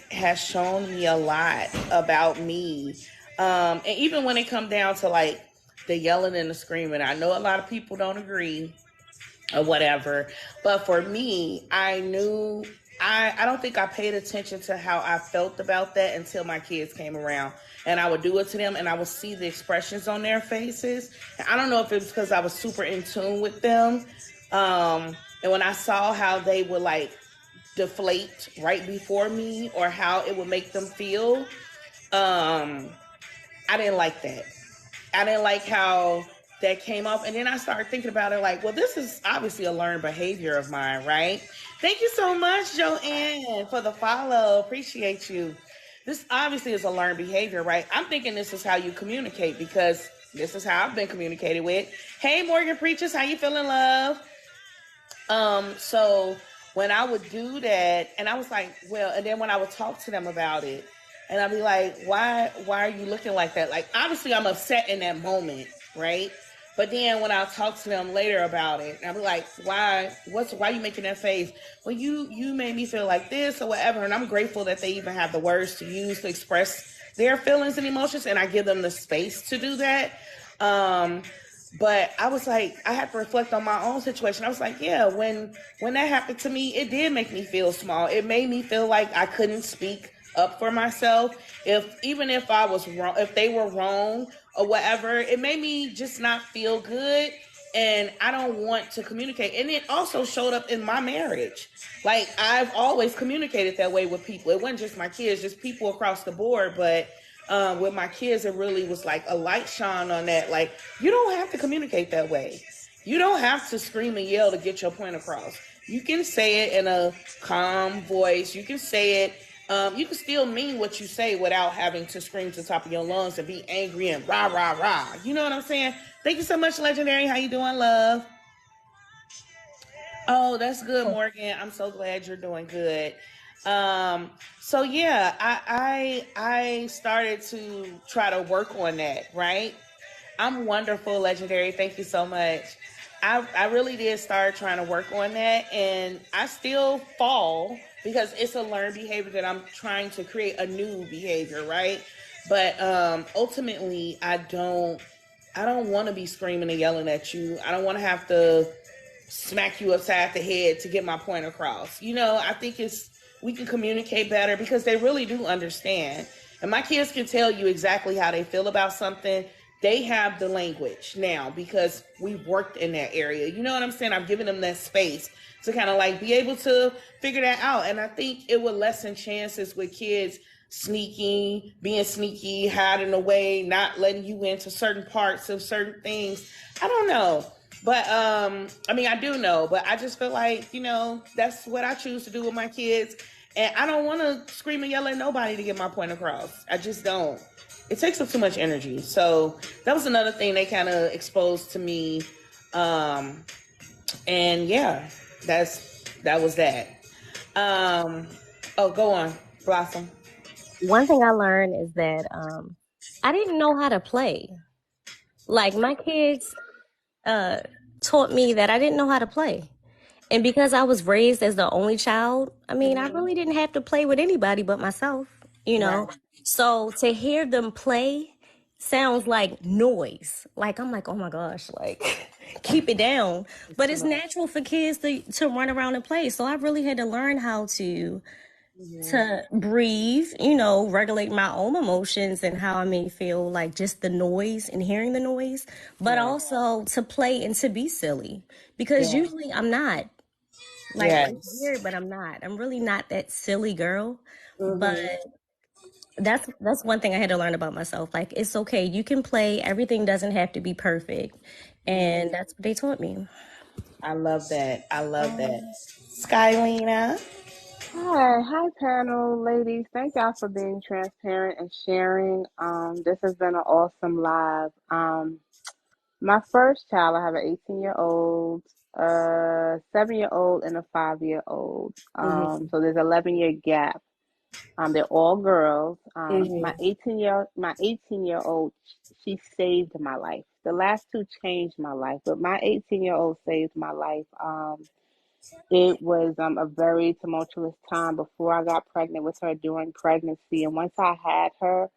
has shown me a lot about me. And even when it come down to like the yelling and the screaming, I know a lot of people don't agree or whatever. But for me, I knew I don't think I paid attention to how I felt about that until my kids came around. And I would do it to them and I would see the expressions on their faces. And I don't know if it was because I was super in tune with them. And when I saw how they would like deflate right before me or how it would make them feel, um, I didn't like that. I didn't like how that came off. And then I started thinking about it like, well, this is obviously a learned behavior of mine, right? Thank you so much, Joanne, for the follow. Appreciate you. This obviously is a learned behavior, right? I'm thinking this is how you communicate because this is how I've been communicated with. Hey, Morgan Preachers, how you feeling, love? So when I would do that, and I was like, well, and then when I would talk to them about it, and I'd be like, why are you looking like that? Like, obviously I'm upset in that moment, right? But then when I talk to them later about it, I'll be like, why are you making that face? Well, you made me feel like this or whatever. And I'm grateful that they even have the words to use to express their feelings and emotions, and I give them the space to do that. Um, but I was like, I had to reflect on my own situation. I was like, yeah, when that happened to me, it did make me feel small. It made me feel like I couldn't speak up for myself. Even if I was wrong, if they were wrong or whatever, it made me just not feel good. And I don't want to communicate. And it also showed up in my marriage. Like, I've always communicated that way with people. It wasn't just my kids, just people across the board. But with my kids, it really was like a light shone on that. Like, you don't have to communicate that way. You don't have to scream and yell to get your point across. You can say it in a calm voice. You can say it. You can still mean what you say without having to scream to the top of your lungs and be angry and rah rah rah. You know what I'm saying? Thank you so much, Legendary. How you doing, love? Oh, that's good, Morgan. I'm so glad you're doing good. So yeah, I started to try to work on that, right? I'm wonderful, Legendary. Thank you so much. I really did start trying to work on that, and I still fall because it's a learned behavior that I'm trying to create a new behavior, right? But ultimately, I don't want to be screaming and yelling at you. I don't want to have to smack you upside the head to get my point across. I think we can communicate better because they really do understand. And my kids can tell you exactly how they feel about something. They have the language now because we've worked in that area. You know what I'm saying? I've given them that space to kind of like be able to figure that out. And I think it would lessen chances with kids being sneaky, hiding away, not letting you into certain parts of certain things. I don't know. But I mean, I do know, but I just feel like, that's what I choose to do with my kids. And I don't want to scream and yell at nobody to get my point across. I just don't. It takes up too much energy. So that was another thing they kind of exposed to me. And yeah, that was that. Oh, go on, Blossom. One thing I learned is that I didn't know how to play. Like my kids taught me that I didn't know how to play. And because I was raised as the only child, I mean, I really didn't have to play with anybody but myself, you know? Right. So to hear them play sounds like noise. Like I'm like, oh my gosh, like keep it down. But too it's much. natural for kids to run around and play. So I really had to learn how to breathe, regulate my own emotions and how I may feel, like just the noise and hearing the noise, but Right. also to play and to be silly because Yeah. usually I'm not. Like it's Yes. weird, but I'm not. I'm really not that silly girl. But Mm-hmm. that's one thing I had to learn about myself. Like it's okay. You can play. Everything doesn't have to be perfect. And that's what they taught me. I love that. I love that. Skylina. Hi panel, ladies. Thank y'all for being transparent and sharing. This has been an awesome live. My first child, I have an 18-year-old, a 7-year-old, and a 5-year-old. Mm-hmm. So there's 11-year gap. They're all girls. My Mm-hmm. 18-year-old, she saved my life. The last two changed my life, but my 18-year-old saved my life. It was a very tumultuous time before I got pregnant with her, during pregnancy. And once I had her,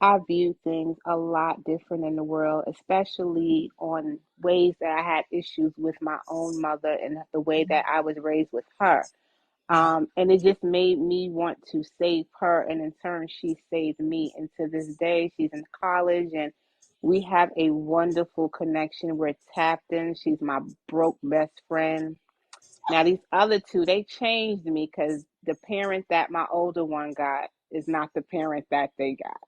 I viewed things a lot different in the world, especially on ways that I had issues with my own mother and the way that I was raised with her. And it just made me want to save her, and in turn, she saved me. And to this day, she's in college, and we have a wonderful connection. We're tapped in. She's my broke best friend. Now these other two, they changed me because the parent that my older one got is not the parent that they got.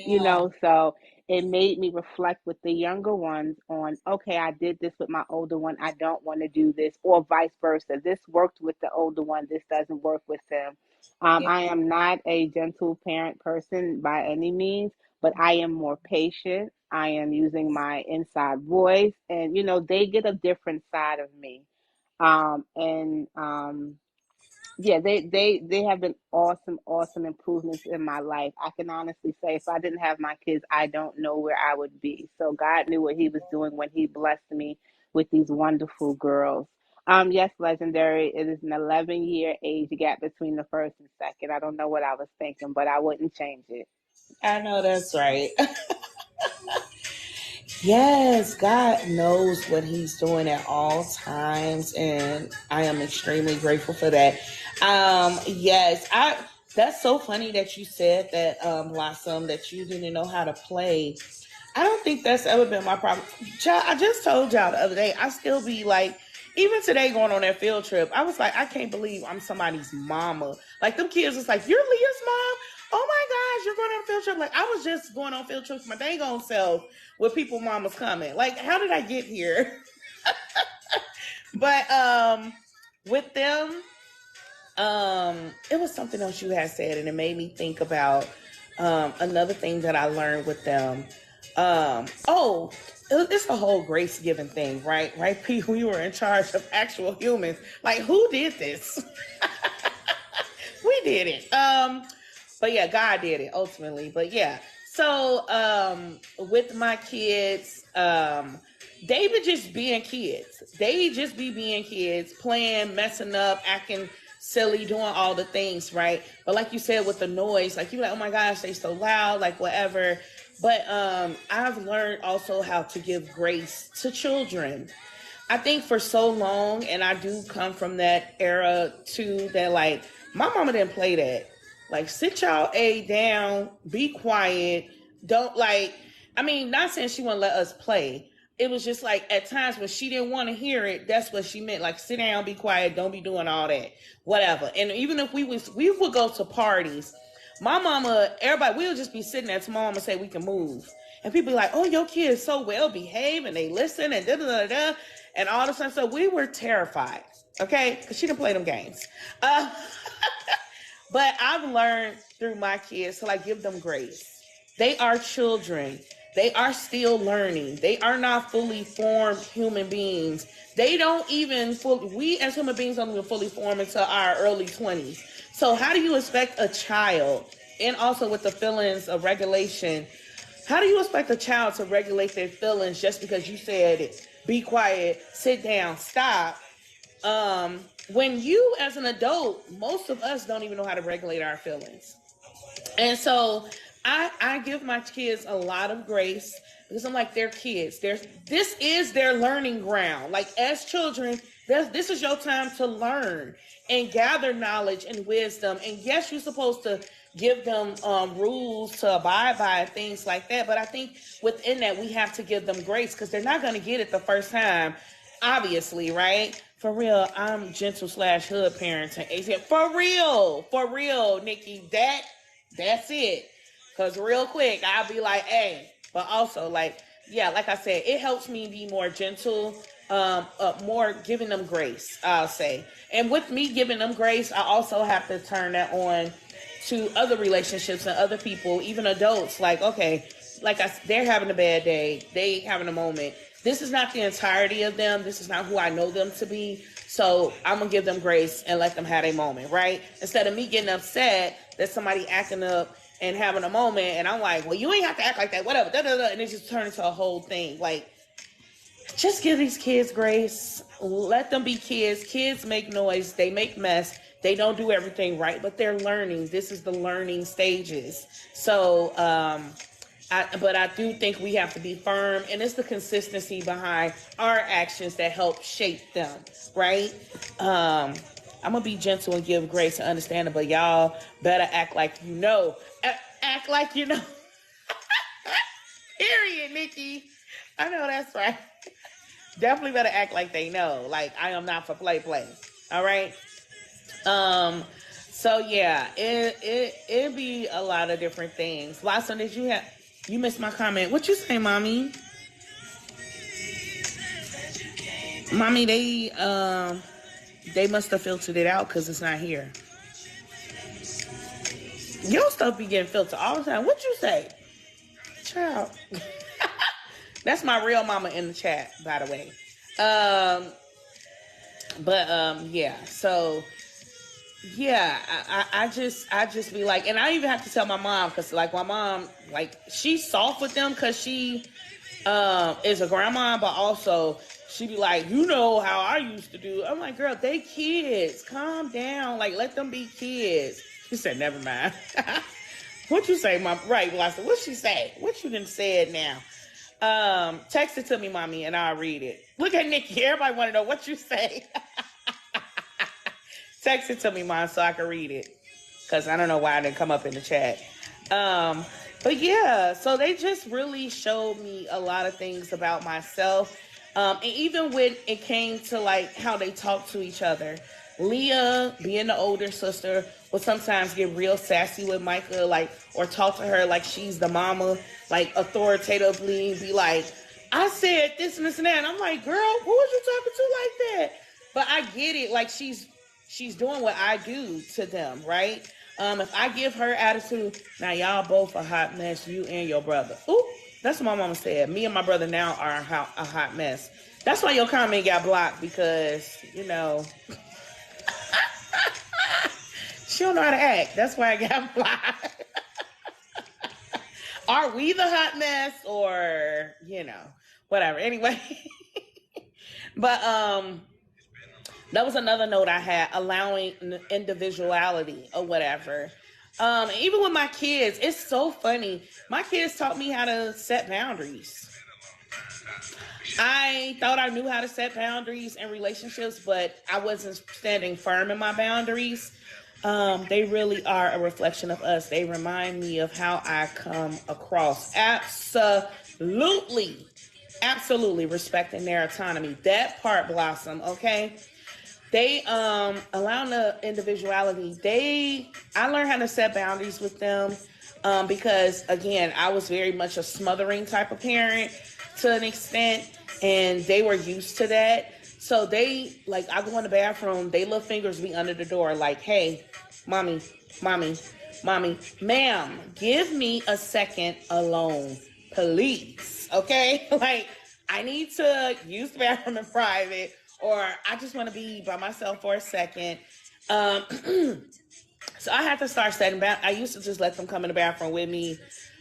Yeah. So it made me reflect with the younger ones on, okay, I did this with my older one. I don't want to do this, or vice versa. This worked with the older one. This doesn't work with them. Yeah. I am not a gentle parent person by any means, but I am more patient. I am using my inside voice, and they get a different side of me. And yeah, they have been awesome improvements in my life. I can honestly say if I didn't have my kids, I don't know where I would be. So God knew what he was doing when he blessed me with these wonderful girls. Yes, legendary. It is an 11-year age gap between the first and second. I don't know what I was thinking, but I wouldn't change it. I know that's right. Yes, God knows what He's doing at all times, and I am extremely grateful for that. Yes, I. That's so funny that you said that, Blossom, that you didn't know how to play. I don't think that's ever been my problem. Child, I just told y'all the other day, I still be like, even today going on that field trip, I was like, I can't believe I'm somebody's mama. Like, them kids was like, you're Leah's mom? Oh my gosh, you're going on a field trip. Like, I was just going on field trips my dang on self with people mamas coming. Like, how did I get here? But with them, it was something else you had said, and it made me think about another thing that I learned with them. Oh, it's the whole grace giving thing, right? Right, people, you were in charge of actual humans. Like, who did this? We did it. But yeah, God did it ultimately. But yeah, so with my kids, they would just being kids. They just be being kids, playing, messing up, acting silly, doing all the things, right? But like you said, with the noise, like you like, oh my gosh, they so loud, like whatever. But I've learned also how to give grace to children. I think for so long, and I do come from that era too, that like my mama didn't play that. Like, sit y'all A down, be quiet. Don't like, I mean, not saying she wouldn't let us play. It was just like at times when she didn't want to hear it, that's what she meant. Like, sit down, be quiet, don't be doing all that. Whatever. And even if we would go to parties, my mama, everybody, we would just be sitting there till my mama say we can move. And people be like, oh, your kid is so well behaved and they listen and da da da da. And all of a sudden, so we were terrified, okay? Because she didn't play them games. Uh, but I've learned through my kids to like give them grace. They are children. They are still learning. They are not fully formed human beings. They don't even we as human beings don't even fully form until our early 20s. So how do you expect a child, and also with the feelings of regulation, how do you expect a child to regulate their feelings just because you said it? Be quiet, sit down, stop. When you, as an adult, most of us don't even know how to regulate our feelings. And so I give my kids a lot of grace because I'm like, they're kids. This is their learning ground. Like, as children, this is your time to learn and gather knowledge and wisdom. And yes, you're supposed to give them rules to abide by and things like that. But I think within that, we have to give them grace because they're not going to get it the first time, obviously, right? For real, I'm gentle / hood parenting. For real, Nikki. That's it. Because real quick, I'll be like, hey, but also like, yeah, like I said, it helps me be more gentle, more giving them grace, I'll say. And with me giving them grace, I also have to turn that on to other relationships and other people, even adults. Like, okay, they're having a bad day. They having a moment. This is not the entirety of them. This is not who I know them to be. So I'm going to give them grace and let them have a moment, right? Instead of me getting upset that somebody acting up and having a moment, and I'm like, well, you ain't have to act like that, whatever, and it just turned into a whole thing. Like, just give these kids grace. Let them be kids. Kids make noise. They make mess. They don't do everything right, but they're learning. This is the learning stages. So, but I do think we have to be firm, and it's the consistency behind our actions that help shape them, right? I'm gonna be gentle and give grace and understanding, but y'all better act like you know. Act like you know. Period, Nikki. I know that's right. Definitely better act like they know. Like, I am not for play. All right. So yeah, it be a lot of different things. Blossom, you missed my comment. What you say, mommy? Mommy, they must have filtered it out because it's not here. Your stuff be getting filtered all the time. What you say? Child. That's my real mama in the chat, by the way. Yeah. So, yeah, I just be like, and I even have to tell my mom, because like my mom, like, she's soft with them because she is a grandma, but also she be like, you know how I used to do. I'm like, girl, they kids. Calm down. Like, let them be kids. She said, never mind. What you say, mom? Right, well, I said, what she say? What you done said now? Text it to me, mommy, and I'll read it. Look at Nikki. Everybody want to know what you say. Text it to me, mom, so I can read it. Because I don't know why I didn't come up in the chat. But yeah, so they just really showed me a lot of things about myself. And even when it came to like how they talk to each other. Leah, being the older sister, will sometimes get real sassy with Micah, like, or talk to her like she's the mama, like authoritatively be like, I said this and this and that. And I'm like, girl, who was you talking to like that? But I get it. Like, she's doing what I do to them, right? If I give her attitude, now y'all both a hot mess, you and your brother. Ooh, that's what my mama said. Me and my brother now are a hot mess. That's why your comment got blocked, because, you know, she don't know how to act. That's why I got blocked. Are we the hot mess, or, you know, whatever. Anyway, but that was another note I had, allowing individuality or whatever. Even with my kids, it's so funny. My kids taught me how to set boundaries. I thought I knew how to set boundaries in relationships, but I wasn't standing firm in my boundaries. They really are a reflection of us. They remind me of how I come across. Absolutely respecting their autonomy. That part, Blossom, okay? They allowing the individuality. I learned how to set boundaries with them because, again, I was very much a smothering type of parent to an extent, and they were used to that. So they, like, I go in the bathroom, they little fingers be under the door like, hey, mommy, ma'am, give me a second alone, please, okay? Like, I need to use the bathroom in private, or I just want to be by myself for a second. So I had to start setting boundaries. I used to just let them come in the bathroom with me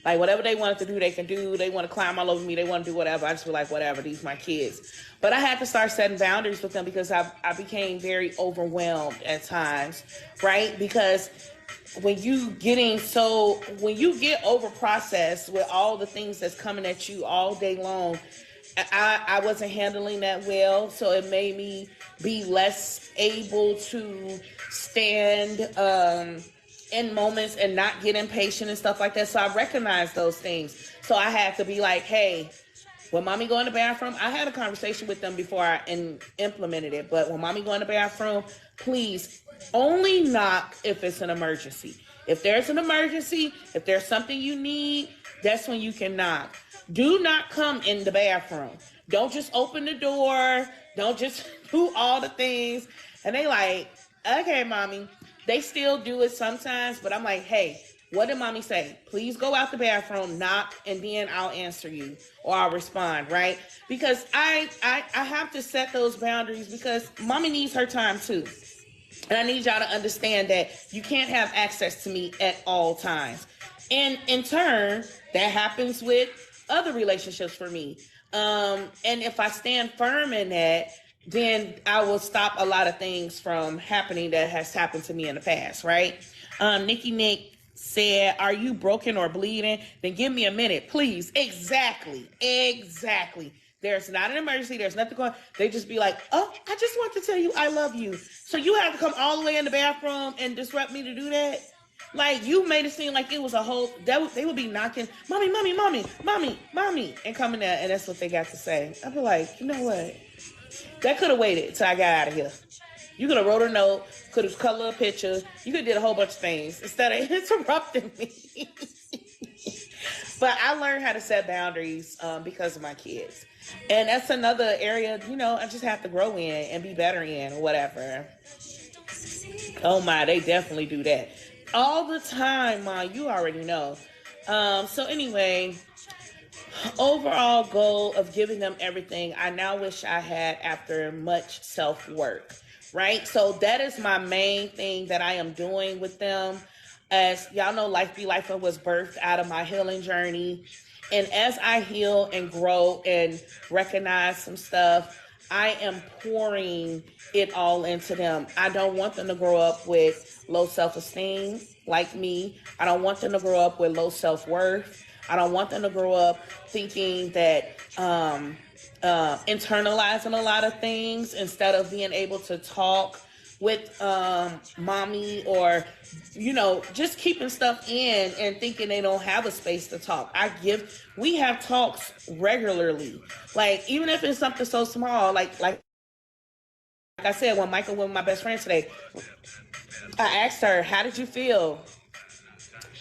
Like whatever they wanted to do, they can do. They want to climb all over me. They want to do whatever. I just be like, whatever. These my kids. But I had to start setting boundaries with them because I became very overwhelmed at times, right? Because when you get over processed with all the things that's coming at you all day long, I wasn't handling that well, so it made me be less able to stand in moments and not get impatient and stuff like that. So I recognized those things. So I had to be like, hey, when mommy go in the bathroom, I had a conversation with them before I implemented it. But when mommy go in the bathroom, please only knock if it's an emergency. If there's an emergency, if there's something you need, that's when you can knock. Do not come in the bathroom. Don't just open the door. Don't just do all the things. And they like, okay, mommy. They still do it sometimes, but I'm like, hey, what did mommy say? Please go out the bathroom, knock, and then I'll answer you or I'll respond, right? Because I have to set those boundaries because mommy needs her time too. And I need y'all to understand that you can't have access to me at all times. And in turn, that happens with other relationships for me. And if I stand firm in that, then I will stop a lot of things from happening that has happened to me in the past, right? Nikki Nick said, are you broken or bleeding? Then give me a minute, please. Exactly. There's not an emergency. There's nothing going on. They just be like, oh, I just want to tell you I love you. So you have to come all the way in the bathroom and disrupt me to do that? Like, you made it seem like it was a whole, they would be knocking, mommy, and coming there, and that's what they got to say. I'd be like, you know what? That could have waited till I got out of here. You could have wrote a note, could have colored a picture, you could have did a whole bunch of things instead of interrupting me. But I learned how to set boundaries because of my kids. And that's another area, I just have to grow in and be better in or whatever. Oh my, they definitely do that. All the time, Ma, you already know. So anyway, overall goal of giving them everything I now wish I had after much self-work, right? So that is my main thing that I am doing with them. As y'all know, Life Be Life was birthed out of my healing journey. And as I heal and grow and recognize some stuff, I am pouring it all into them. I don't want them to grow up with low self-esteem like me. I don't want them to grow up with low self-worth. I don't want them to grow up thinking that internalizing a lot of things instead of being able to talk with mommy or, just keeping stuff in and thinking they don't have a space to talk. We have talks regularly. Like, even if it's something so small, like I said, when Michael went with my best friend today, I asked her, how did you feel?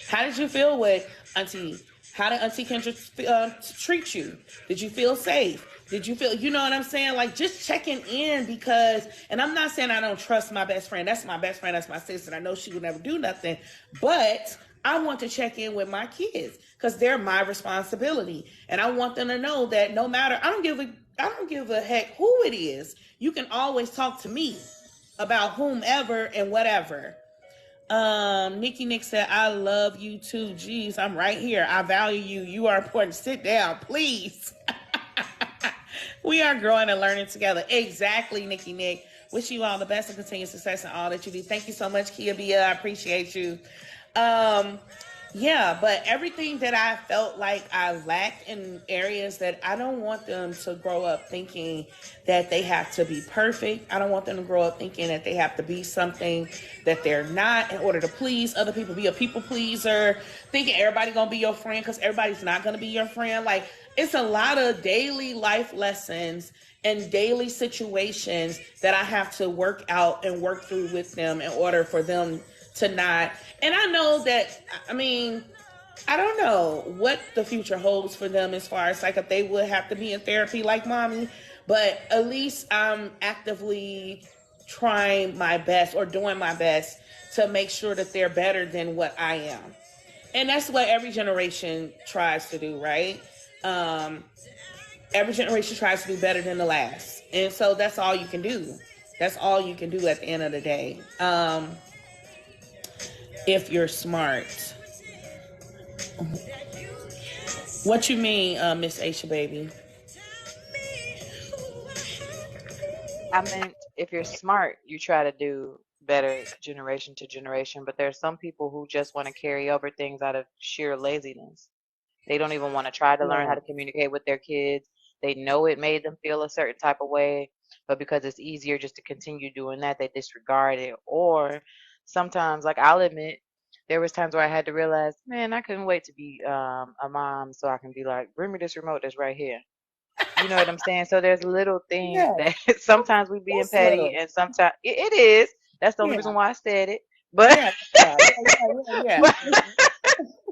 How did you feel with Auntie? How did Auntie Kendra treat you? Did you feel safe? Did you feel, you know what I'm saying? Like, just checking in because, and I'm not saying I don't trust my best friend. That's my best friend. That's my sister. I know she would never do nothing. But I want to check in with my kids because they're my responsibility. And I want them to know that no matter, I don't give a heck who it is. You can always talk to me about whomever and whatever. Nikki Nick said, I love you too. Jeez, I'm right here. I value you. You are important. Sit down, please. We are growing and learning together. Exactly, Nikki Nick. Wish you all the best and continued success in all that you do. Thank you so much, Kia Bia. I appreciate you. But everything that I felt like I lacked in areas that I don't want them to grow up thinking that they have to be perfect. I don't want them to grow up thinking that they have to be something that they're not in order to please other people, be a people pleaser, thinking everybody gonna be your friend because everybody's not gonna be your friend. Like, it's a lot of daily life lessons and daily situations that I have to work out and work through with them in order for them to not. And I know that, I don't know what the future holds for them as far as like if they would have to be in therapy like mommy, but at least I'm actively trying my best or doing my best to make sure that they're better than what I am. And that's what every generation tries to do, right? Every generation tries to be better than the last. And so that's all you can do. That's all you can do at the end of the day. If you're smart. What you mean, Miss Aisha baby? I meant if you're smart, you try to do better generation to generation, but there's some people who just want to carry over things out of sheer laziness. They don't even want to try to learn how Yeah. to communicate with their kids. They know it made them feel a certain type of way, but because it's easier just to continue doing that, they disregard it. Or sometimes, like I'll admit, there was times where I had to realize, man, I couldn't wait to be a mom so I can be like, bring me this remote that's right here. You know what I'm saying? So there's little things Yeah. that sometimes we being That's petty, little. and sometimes it is. That's the only reason Yeah. why I said it. But Yeah. Yeah. Yeah.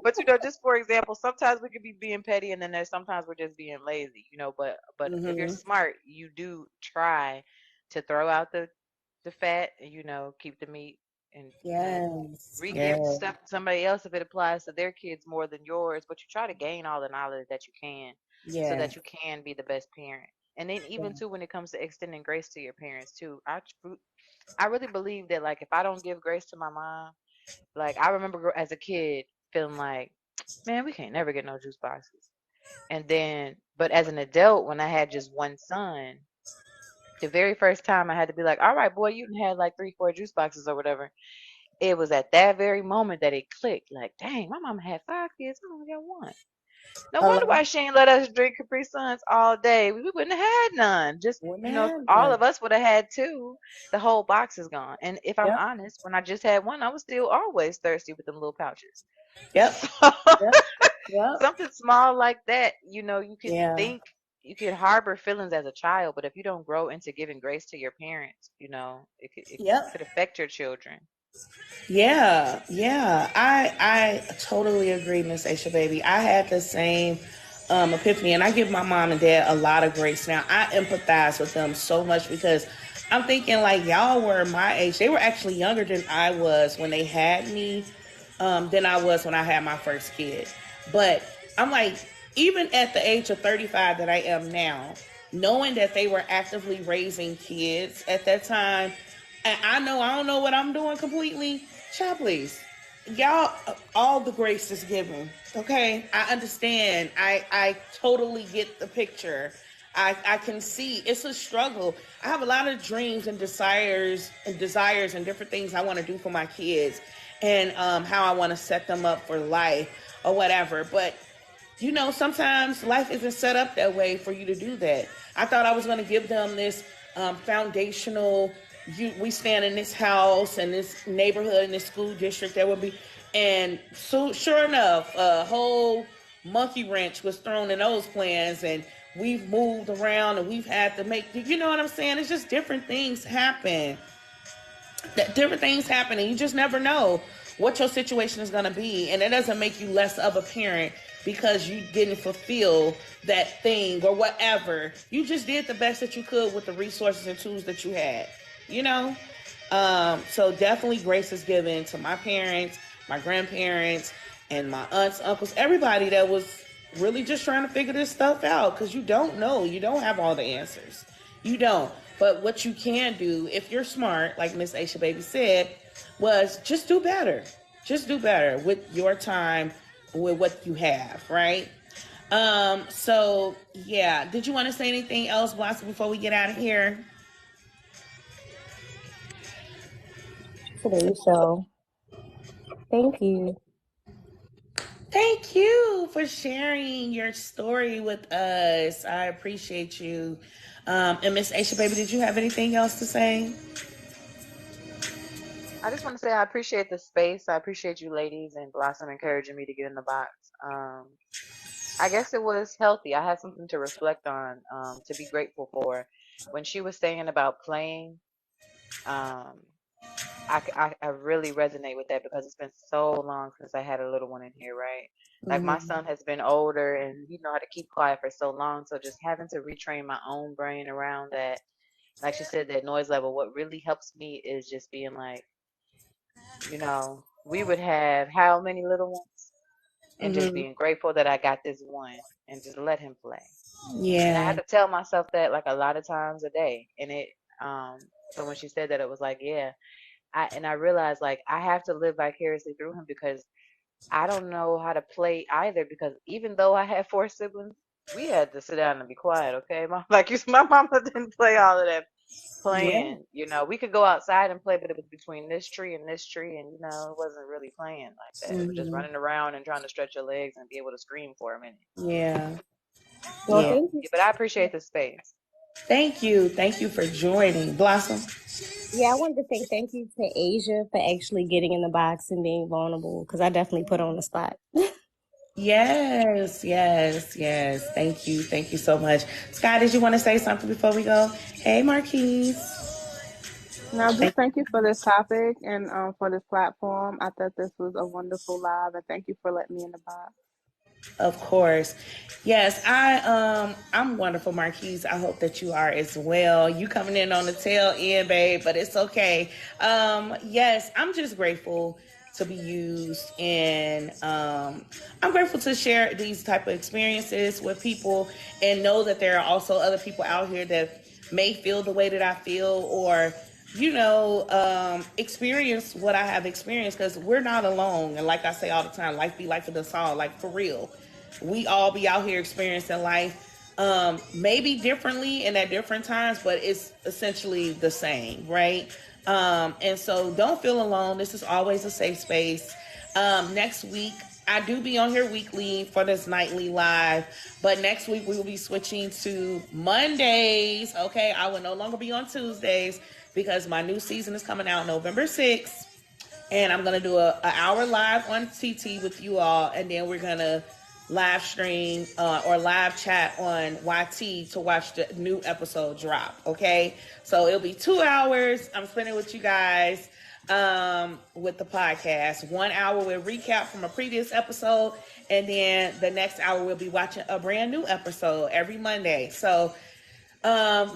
but but just for example, sometimes we could be being petty, and then there's sometimes we're just being lazy. But if you're Mm-hmm. smart, you do try to throw out the fat, and keep the meat, and Yes. re-give Yeah. stuff to somebody else if it applies to their kids more than yours. But you try to gain all the knowledge that you can, so Yeah. that you can be the best parent. And then even too, when it comes to extending grace to your parents too, I really believe that, like, if I don't give grace to my mom, like, I remember as a kid feeling like, man, we can't never get no juice boxes. And then, but as an adult, when I had just one son, the very first time I had to be like, all right, boy, you done had like 3, 4 juice boxes or whatever. It was at that very moment that it clicked. Like, dang, my mama had 5 kids. I only got one. No wonder Hello. why she ain't let us drink Capri Suns all day. We wouldn't have had none. Just, Wouldn't have all done. of us would have had two. The whole box is gone. And if I'm Yep. honest, when I just had one, I was still always thirsty with them little pouches. Yep. So Yep. Yep. something small like that, you could Yeah. think, you could harbor feelings as a child, but if you don't grow into giving grace to your parents, it Yep. could affect your children. Yeah, yeah. I totally agree, Miss Aisha baby. I had the same epiphany, and I give my mom and dad a lot of grace now. I empathize with them so much because I'm thinking like y'all were my age. They were actually younger than I was when they had me, than I was when I had my first kid. But I'm like, even at the age of 35 that I am now, knowing that they were actively raising kids at that time, and I know I don't know what I'm doing completely. Child, please, y'all, all the grace is given. Okay, I understand. I totally get the picture. I can see it's a struggle. I have a lot of dreams and desires and different things I want to do for my kids, and how I want to set them up for life or whatever. But sometimes life isn't set up that way for you to do that. I thought I was going to give them this foundational. We stand in this house and this neighborhood and this school district that would be, and so sure enough, a whole monkey wrench was thrown in those plans, and we've moved around and we've had to make. You know what I'm saying? It's just different things happen, different things happen, and you just never know what your situation is going to be. And it doesn't make you less of a parent because you didn't fulfill that thing or whatever. You just did the best that you could with the resources and tools that you had, you know? So definitely grace is given to my parents, my grandparents, and my aunts, uncles, everybody that was really just trying to figure this stuff out, because you don't know. You don't have all the answers. You don't. But what you can do, if you're smart, like Miss Aisha Baby said, was just do better. Just do better with your time, with what you have, right? So yeah. Did you want to say anything else, Blossom, before we get out of here? Today's show. Thank you. Thank you for sharing your story with us. I appreciate you. And Miss Aisha Baby, did you have anything else to say? I just want to say I appreciate the space. I appreciate you ladies and Blossom encouraging me to get in the box. I guess it was healthy. I had something to reflect on, to be grateful for. When she was saying about playing, um, I really resonate with that because it's been so long since I had a little one in here, right? Like, my Mm-hmm. son has been older and he know how to keep quiet for so long. So just having to retrain my own brain around that, like she said, that noise level, what really helps me is just being like, we would have how many little ones, and just Mm-hmm. being grateful that I got this one and just let him play. And I had Yeah. to tell myself that like a lot of times a day. And so when she said that, it was like, yeah, I realized like I have to live vicariously through him because I don't know how to play either because even though I had four siblings, we had to sit down and be quiet, okay? Like you, my mama didn't play all of that Yeah. playing. We could go outside and play, but it was between this tree and this tree, and it wasn't really playing like that. It was just Hmm. running around and trying to stretch your legs and be able to scream for a minute. Yeah. Well, Yeah. thank you. Yeah, but I appreciate the space. Thank you. Thank you for joining. Blossom. Yeah, I wanted to say thank you to Asia for actually getting in the box and being vulnerable because I definitely put her on the spot. Yes, yes, yes. Thank you. Thank you so much. Scott, did you want to say something before we go? Hey, Marquise. Now, just Thank- thank you for this topic and for this platform. I thought this was a wonderful live, and thank you for letting me in the box. Of course. Yes, I'm wonderful, Marquise. I hope that you are as well. You coming in on the tail end, babe, but it's okay. Yes, I'm just grateful to be used, and I'm grateful to share these type of experiences with people and know that there are also other people out here that may feel the way that I feel, or experience what I have experienced, because we're not alone. And like I say all the time, life be life in the song, like for real. We all be out here experiencing life, maybe differently and at different times, but it's essentially the same, right? And so don't feel alone. This is always a safe space. Next week, I do be on here weekly for this nightly live, but next week we will be switching to Mondays. Okay, I will no longer be on Tuesdays because my new season is coming out November 6th, and I'm gonna do an hour live on TT with you all, and then we're gonna live stream or live chat on YT to watch the new episode drop. Okay, so it'll be 2 hours I'm spending with you guys with the podcast. 1 hour we'll recap from a previous episode, and then the next hour we'll be watching a brand new episode every Monday. So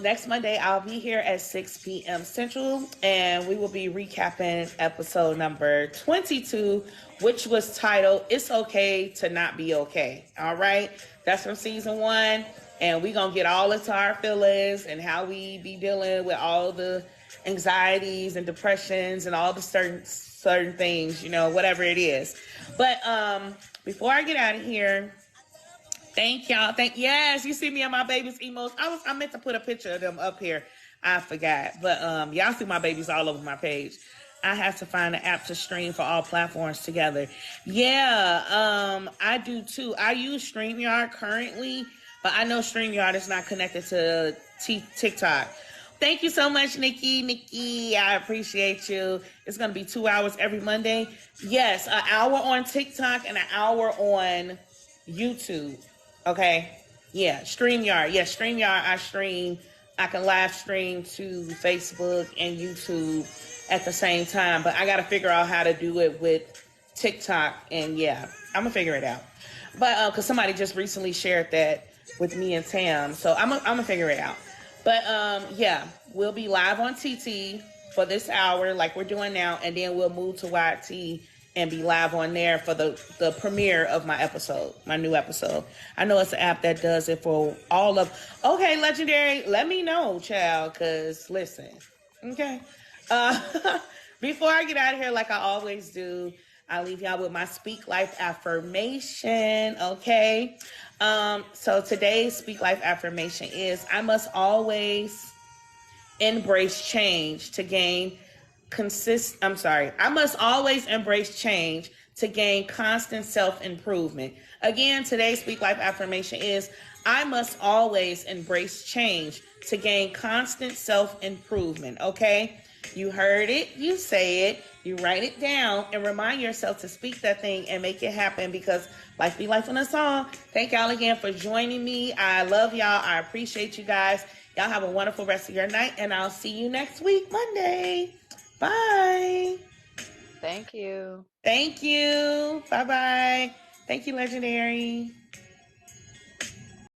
next Monday, I'll be here at 6 p.m. Central, and we will be recapping episode number 22, which was titled It's Okay to Not Be Okay. All right. That's from season 1. And we're going to get all into our feelings and how we be dealing with all the anxieties and depressions and all the certain things, whatever it is. But before I get out of here, thank y'all. Yes, you see me and my babies' emos. I meant to put a picture of them up here. I forgot. But y'all see my babies all over my page. I have to find an app to stream for all platforms together. Yeah, I do too. I use StreamYard currently, but I know StreamYard is not connected to TikTok. Thank you so much, Nikki. Nikki, I appreciate you. It's going to be 2 hours every Monday. Yes, an hour on TikTok and an hour on YouTube. Okay. Yeah. StreamYard. Yeah. StreamYard. I stream. I can live stream to Facebook and YouTube at the same time, but I got to figure out how to do it with TikTok. And yeah, I'm going to figure it out. But, cause somebody just recently shared that with me and Tam. So I'm going to figure it out. But, yeah, we'll be live on TT for this hour like we're doing now. And then we'll move to YT and be live on there for the premiere of my new episode. I know it's an app that does it for all of. Okay, Legendary, let me know, child, because listen, okay. Before I get out of here, like I always do, I leave y'all with my Speak Life affirmation, okay? So today's Speak Life affirmation is, I must always embrace change to gain I must always embrace change to gain constant self-improvement. Again, today's Speak Life affirmation is, I must always embrace change to gain constant self-improvement. Okay? You heard it, you say it, you write it down, and remind yourself to speak that thing and make it happen, because life be life on a song. Thank y'all again for joining me. I love y'all. I appreciate you guys. Y'all have a wonderful rest of your night, and I'll see you next week, Monday. Bye. Thank you. Thank you. Bye-bye. Thank you, Legendary.